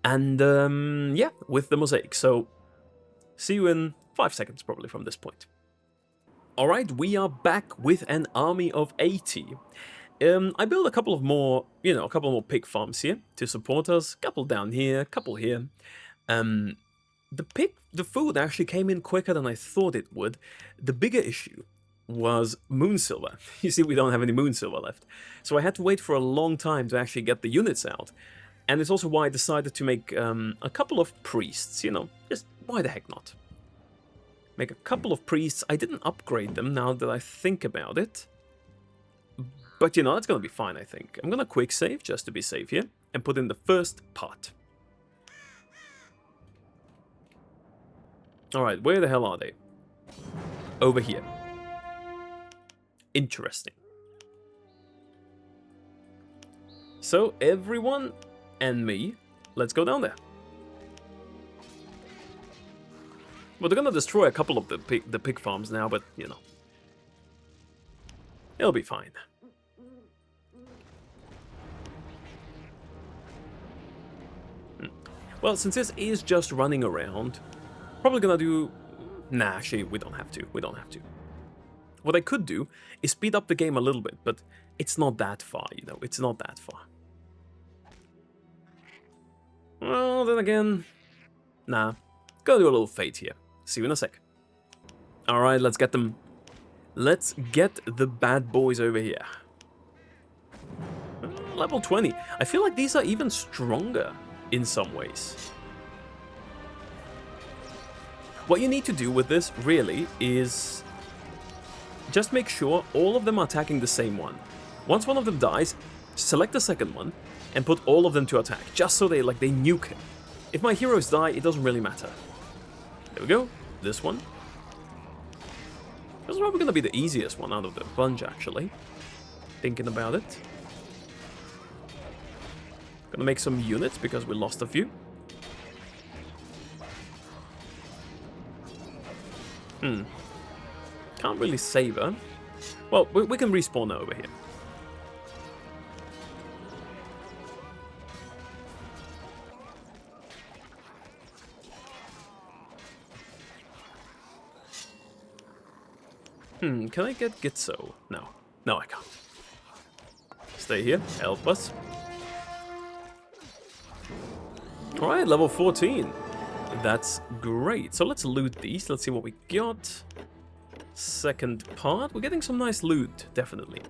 and yeah, with the Mosaic. So, see you in 5 seconds, probably, from this point. Alright, we are back with an army of 80. I built a couple of more, a couple more pig farms here to support us. Couple down here, couple here. The food actually came in quicker than I thought it would. The bigger issue was moon silver. You see, we don't have any moon silver left. So I had to wait for a long time to actually get the units out. And it's also why I decided to make a couple of priests, just why the heck not? Make a couple of priests. I didn't upgrade them now that I think about it. But that's going to be fine, I think. I'm going to quick save just to be safe here and put in the first part. Alright, where the hell are they? Over here. Interesting. So, everyone and me, let's go down there. Well, they're gonna destroy a couple of the pig farms now, but, it'll be fine. Well, since this is just running around, probably gonna do... Nah, actually, we don't have to. We don't have to. What I could do is speed up the game a little bit, but it's not that far, It's not that far. Well, then again... Nah. Gotta do a little fate here. See you in a sec. Alright, let's get them. Let's get the bad boys over here. Level 20. I feel like these are even stronger in some ways. What you need to do with this, really, is just make sure all of them are attacking the same one. Once one of them dies, select the second one and put all of them to attack, just so they nuke him. If my heroes die, it doesn't really matter. There we go. this one. This is probably going to be the easiest one out of the bunch, actually. Thinking about it. Gonna make some units because we lost a few. Can't really save her. Well, we can respawn her over here. Can I get Gitzo? No. No, I can't. Stay here. Help us. Alright, level 14. That's great. So let's loot these. Let's see what we got. Second part. We're getting some nice loot, definitely.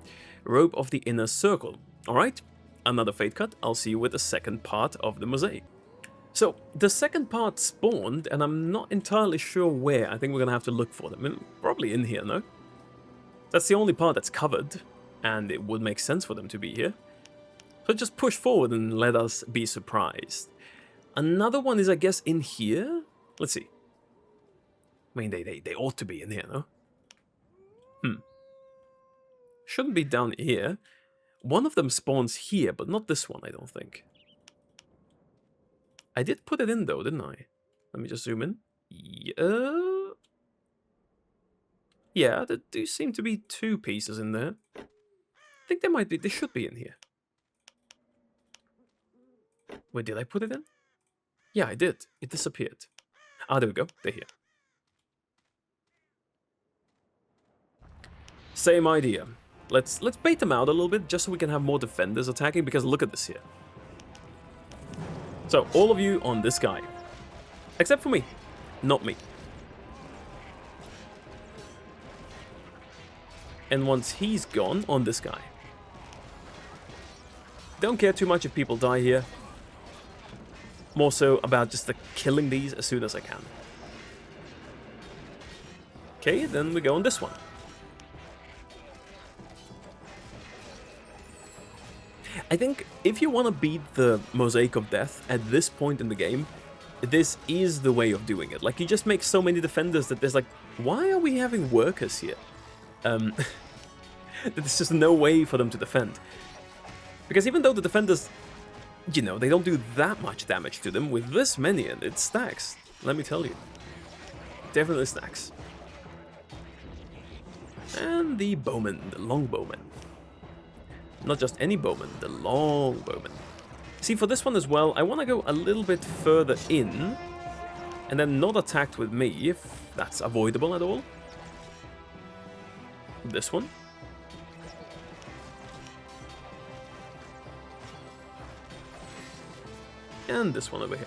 Robe of the Inner Circle. Alright, another fate cut. I'll see you with the second part of the Mosaic. So, the second part spawned, and I'm not entirely sure where. I think we're gonna have to look for them. I mean, probably in here, no? That's the only part that's covered, and it would make sense for them to be here. So just push forward and let us be surprised. Another one is, I guess, in here? Let's see. I mean, they ought to be in here, no? Shouldn't be down here. One of them spawns here, but not this one, I don't think. I did put it in, though, didn't I? Let me just zoom in. Yeah, there do seem to be two pieces in there. I think they should be in here. Wait, did I put it in? Yeah, I did. It disappeared. Ah, there we go. They're here. Same idea. Let's bait them out a little bit, just so we can have more defenders attacking, because look at this here. So, all of you on this guy. Except for me. Not me. And once he's gone, on this guy. Don't care too much if people die here. More so about just killing these as soon as I can. Okay, then we go on this one. I think if you want to beat the Mosaic of Death at this point in the game, this is the way of doing it. Like, you just make so many defenders that there's like, why are we having workers here? There's just no way for them to defend. Because even though the defenders, you know, they don't do that much damage to them, with this many, and it stacks. Let me tell you. Definitely stacks. And the bowman, the long bowman. Not just any bowman, the long bowman. See, for this one as well, I want to go a little bit further in, and then not attacked with me, if that's avoidable at all. This one. And this one over here.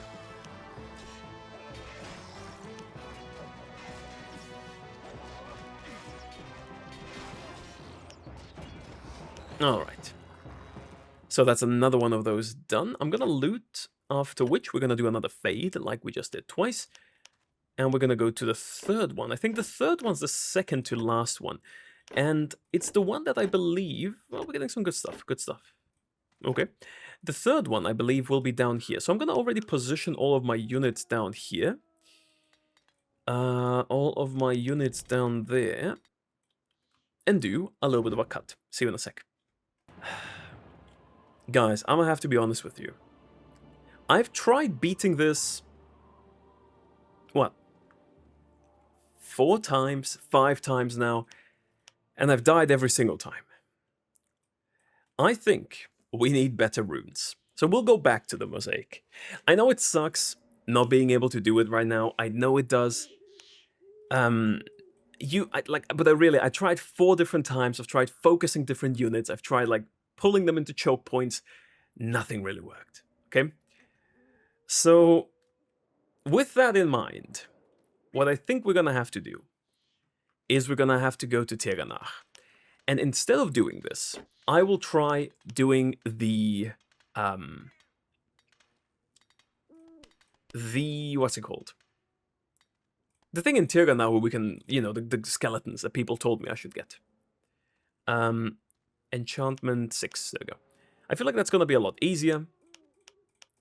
Alright. So that's another one of those done. I'm gonna loot, after which we're gonna do another fade, like we just did twice. And we're gonna go to the third one. I think the third one's the second to last one. And it's the one that I believe... Well, we're getting some good stuff. Good stuff. Okay. The third one, I believe, will be down here. So I'm gonna already position all of my units down here. All of my units down there. And do a little bit of a cut. See you in a sec. Guys, I'm gonna have to be honest with you. I've tried beating this... What? 4 times, 5 times now, and I've died every single time. I think we need better runes. So we'll go back to the Mosaic. I know it sucks not being able to do it right now. I know it does. I tried 4 different times. I've tried focusing different units. I've tried like pulling them into choke points. Nothing really worked. Okay? So with that in mind, what I think we're gonna have to do is we're gonna have to go to Tirganach. And instead of doing this, I will try doing the what's it called? The thing in Tirganach where we can, you know, the skeletons that people told me I should get. Enchantment 6, there we go. I feel like that's gonna be a lot easier.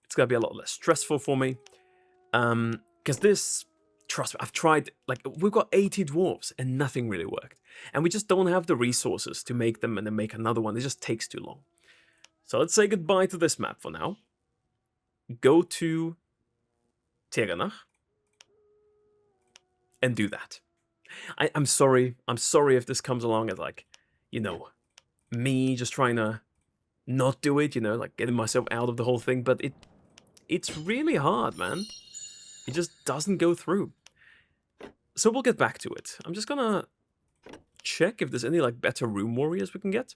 It's gonna be a lot less stressful for me. Because this trust me, I've tried, like, we've got 80 dwarves and nothing really worked. And we just don't have the resources to make them and then make another one. It just takes too long. So let's say goodbye to this map for now. Go to Teganach and do that. I'm sorry. I'm sorry if this comes along as, like, you know, me just trying to not do it, you know, like getting myself out of the whole thing. But it's really hard, man. It just doesn't go through. So we'll get back to it. I'm just gonna check if there's any, like, better room warriors we can get.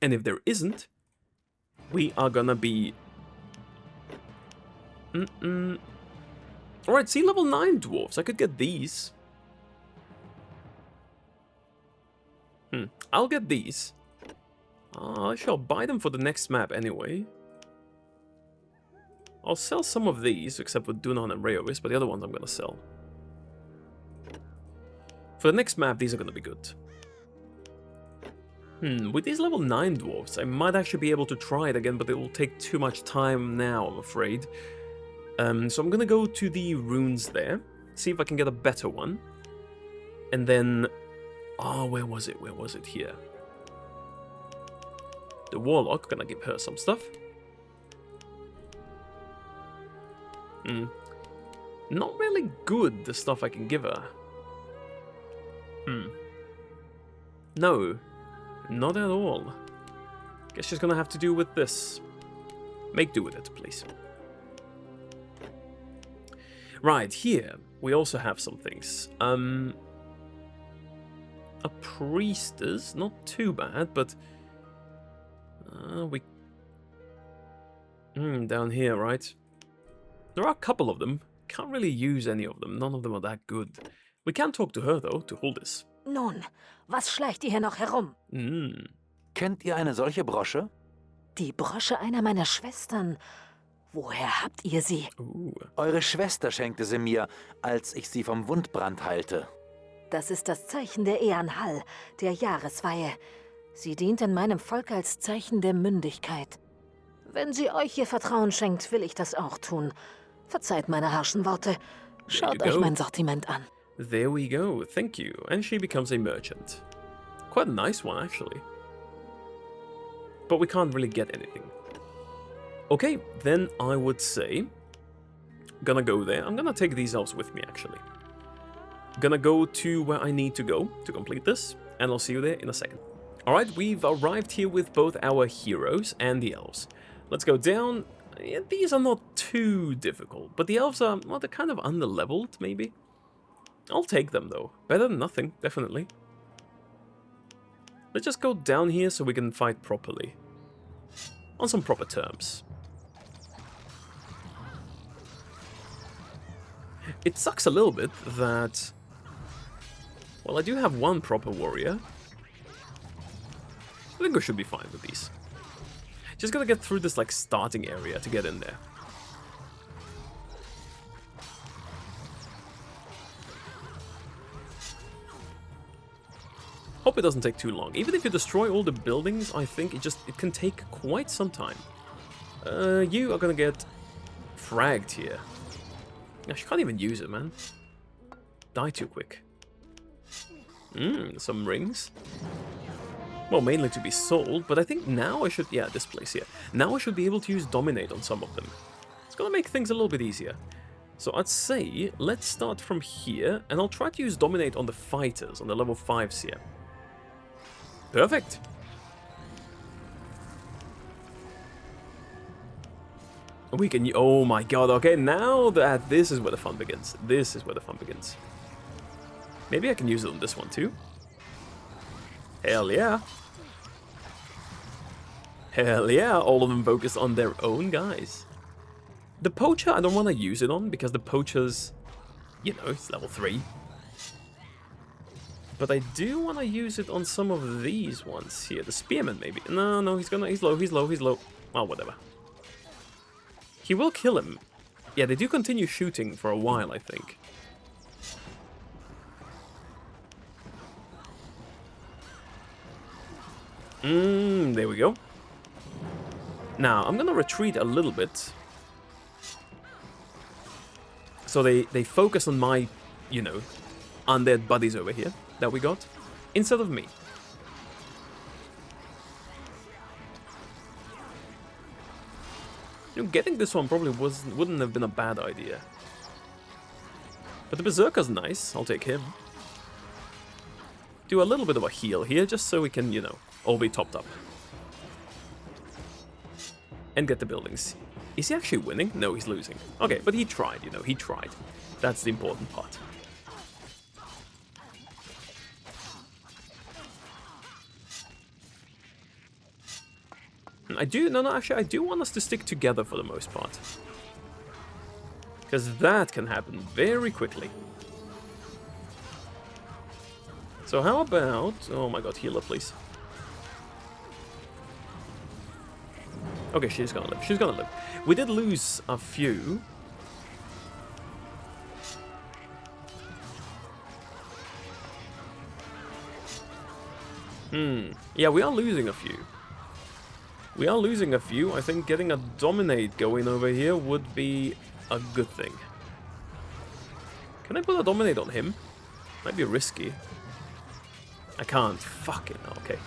And if there isn't, we are gonna be... Alright, see, level 9 dwarves. I could get these. I'll get these. I shall buy them for the next map anyway. I'll sell some of these, except for Dunan and Rayovis, but the other ones I'm gonna sell. For the next map, these are gonna be good. With these level 9 dwarves, I might actually be able to try it again, but it will take too much time now, I'm afraid. So I'm gonna go to the runes there, see if I can get a better one. And then... Oh, where was it? Where was it? Here. The Warlock, gonna give her some stuff. Not really good, the stuff I can give her. No, not at all. Guess she's gonna have to do with this. Make do with it, please. Right, here, we also have some things. A priestess, not too bad, but... down here, right? There are a couple of them. Can't really use any of them. None of them are that good. We can talk to her, though, to Huldis. Nun, was schleicht ihr hier noch herum? Kennt ihr eine solche Brosche? Die Brosche einer meiner Schwestern. Woher habt ihr sie? Eure Schwester schenkte sie mir, als ich sie vom Wundbrand heilte. Das ist das Zeichen der Ehrenhall, der Jahresweihe. Sie dient in meinem Volk als Zeichen der Mündigkeit. Wenn sie euch ihr Vertrauen schenkt, will ich das auch tun. Verzeiht meine harschen Worte. Schaut euch mein Sortiment an. There we go, thank you. And she becomes a merchant. Quite a nice one, actually. But we can't really get anything. Okay, then I would say... Gonna go there. I'm gonna take these elves with me, actually. Gonna go to where I need to go to complete this, and I'll see you there in a second. Alright, we've arrived here with both our heroes and the elves. Let's go down. Yeah, these are not too difficult, but the elves are, well, they're kind of under-leveled, maybe. I'll take them, though. Better than nothing, definitely. Let's just go down here so we can fight properly. On some proper terms. It sucks a little bit that... Well, I do have one proper warrior. I think we should be fine with these. Just gotta get through this, like, starting area to get in there. Hope it doesn't take too long. Even if you destroy all the buildings, I think it can take quite some time. You are gonna get fragged here. Gosh, you can't even use it, man. Die too quick. Some rings. Well, mainly to be sold, but I think now I should... Yeah, this place here. Now I should be able to use Dominate on some of them. It's gonna make things a little bit easier. So I'd say, let's start from here, and I'll try to use Dominate on the fighters, on the level 5s here. Perfect! We can... Oh my god, okay, now that... This is where the fun begins. This is where the fun begins. Maybe I can use it on this one too. Hell yeah. Hell yeah, all of them focus on their own guys. The Poacher, I don't want to use it on, because the Poacher's, you know, it's level 3. But I do want to use it on some of these ones here. The Spearman, maybe. No, he's low. Well, whatever. He will kill him. Yeah, they do continue shooting for a while, I think. There we go. Now, I'm gonna retreat a little bit. So they focus on my you know, undead buddies over here that we got, instead of me. You know, getting this one probably wouldn't have been a bad idea. But the Berserker's nice, I'll take him. Do a little bit of a heal here, just so we can, you know, all be topped up. And get the buildings. Is he actually winning? No, he's losing. Okay, but he tried, you know, he tried. That's the important part. Actually, I do want us to stick together for the most part. Because that can happen very quickly. So how about... Oh my god, healer, please. Okay, she's gonna live. She's gonna live. We did lose a few. Yeah, we are losing a few. We are losing a few. I think getting a Dominate going over here would be a good thing. Can I put a Dominate on him? Might be risky. I can't. Fucking okay.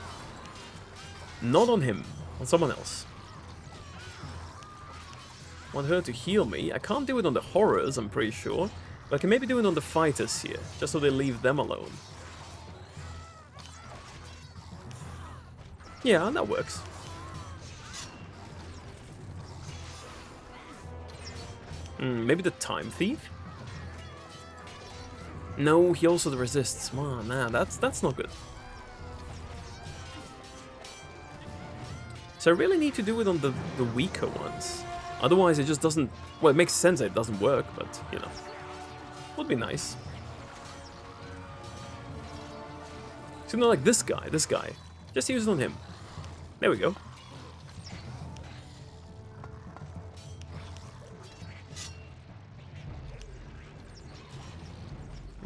Not on him. On someone else. Want her to heal me. I can't do it on the horrors, I'm pretty sure. But I can maybe do it on the fighters here. Just so they leave them alone. Yeah, that works. Maybe the Time Thief? No, he also resists. Man, nah, that's not good. So I really need to do it on the weaker ones. Otherwise it just doesn't... Well, it makes sense that it doesn't work, but, you know. Would be nice. So, you know, like this guy. Just use it on him. There we go.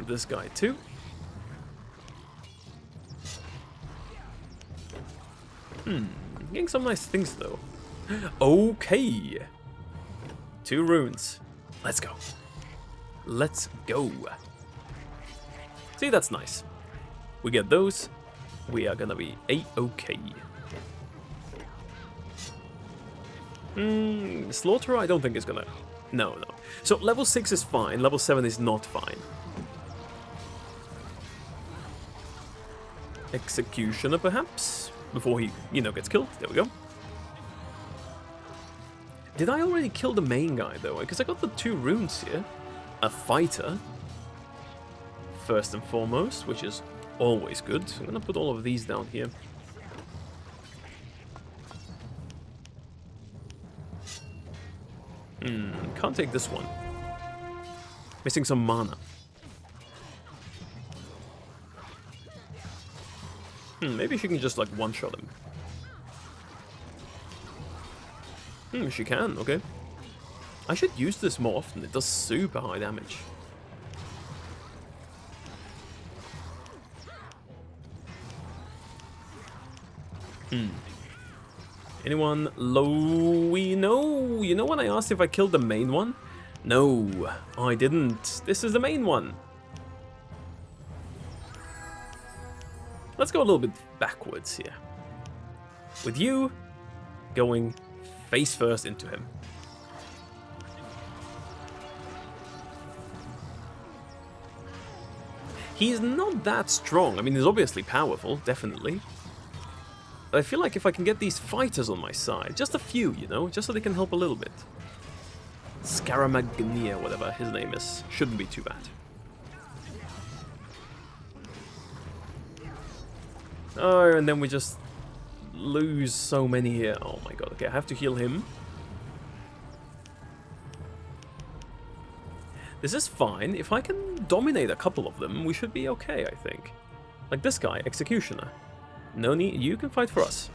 This guy too. Getting some nice things though. Okay. 2 runes. Let's go. Let's go. See, that's nice. We get those. We are gonna be A-okay. Slaughterer, I don't think is gonna... No. So level 6 is fine. Level 7 is not fine. Executioner, perhaps? Before he, you know, gets killed. There we go. Did I already kill the main guy, though? Because I got the 2 runes here. A fighter. First and foremost, which is always good. I'm gonna put all of these down here. Can't take this one. Missing some mana. Maybe she can just, like, one-shot him. She can, okay. I should use this more often. It does super high damage. Anyone low? You know when I asked if I killed the main one? No, I didn't. This is the main one. Let's go a little bit backwards here. With you going face first into him. He's not that strong. I mean, he's obviously powerful, definitely. But I feel like if I can get these fighters on my side, just a few, you know, just so they can help a little bit. Scaramagnia, whatever his name is, shouldn't be too bad. Oh, and then we just lose so many here. Oh my god, okay, I have to heal him. This is fine. If I can dominate a couple of them, we should be okay, I think. Like this guy, Executioner. No need, you can fight for us.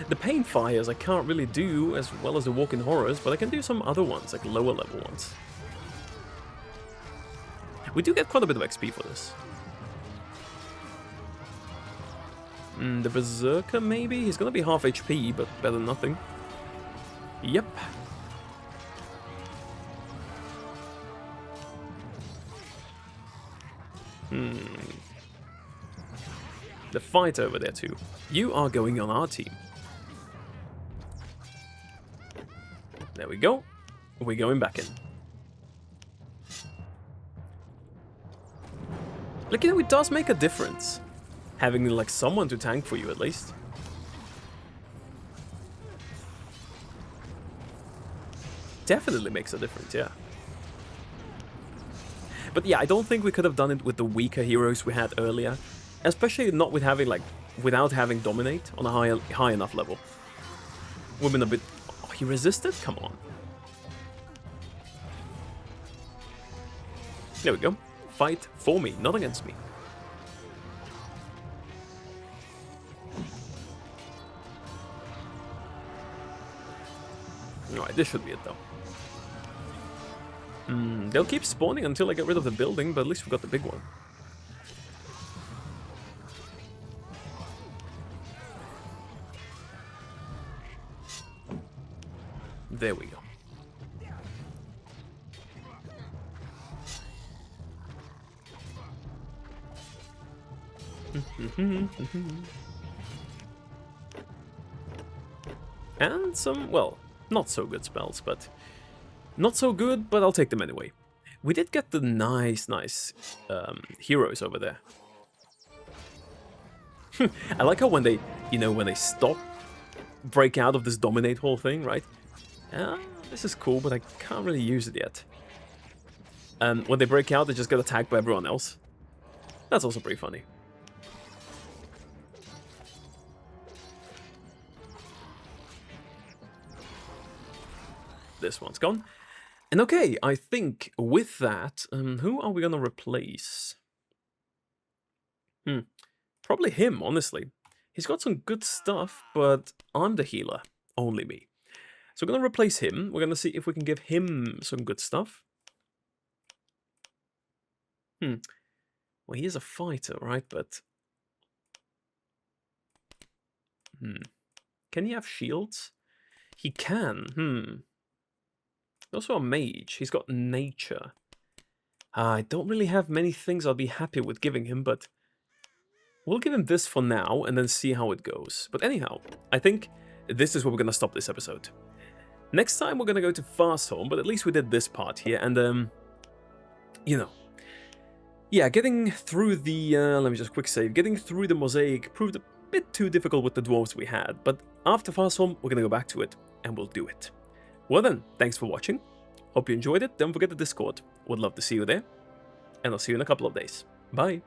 The Pain Fires I can't really do as well as the Walking Horrors, but I can do some other ones, like lower level ones. We do get quite a bit of XP for this. The Berserker, maybe? He's gonna be half HP, but better than nothing. Yep. The fighter over there too. You are going on our team. There we go. We're going back in. Like, you know, it does make a difference. Having, like, someone to tank for you, at least. Definitely makes a difference, yeah. But yeah, I don't think we could have done it with the weaker heroes we had earlier. Especially not with having, like, without having Dominate on a high enough level. We've been a bit... Oh, he resisted? Come on. There we go. Fight for me, not against me. Alright, this should be it though. They'll keep spawning until I get rid of the building, but at least we got the big one. There we go. And some, well, not so good spells, but... Not so good, but I'll take them anyway. We did get the nice heroes over there. I like how when they, you know, when they stop, break out of this Dominate whole thing, right? This is cool, but I can't really use it yet. And when they break out, they just get attacked by everyone else. That's also pretty funny. This one's gone. And okay, I think with that, who are we gonna replace? Probably him, honestly. He's got some good stuff, but I'm the healer. Only me. So we're gonna replace him. We're gonna see if we can give him some good stuff. Well, he is a fighter, right? But... Can he have shields? He can. Also a mage. He's got nature. I don't really have many things I'll be happy with giving him, but we'll give him this for now and then see how it goes. But anyhow, I think this is where we're going to stop this episode. Next time we're going to go to Fastholm, but at least we did this part here. And, you know, yeah, getting through the, let me just quick save, getting through the Mosaic proved a bit too difficult with the dwarves we had. But after Fastholm, we're going to go back to it and we'll do it. Well then, thanks for watching. Hope you enjoyed it. Don't forget the Discord. Would love to see you there. And I'll see you in a couple of days. Bye.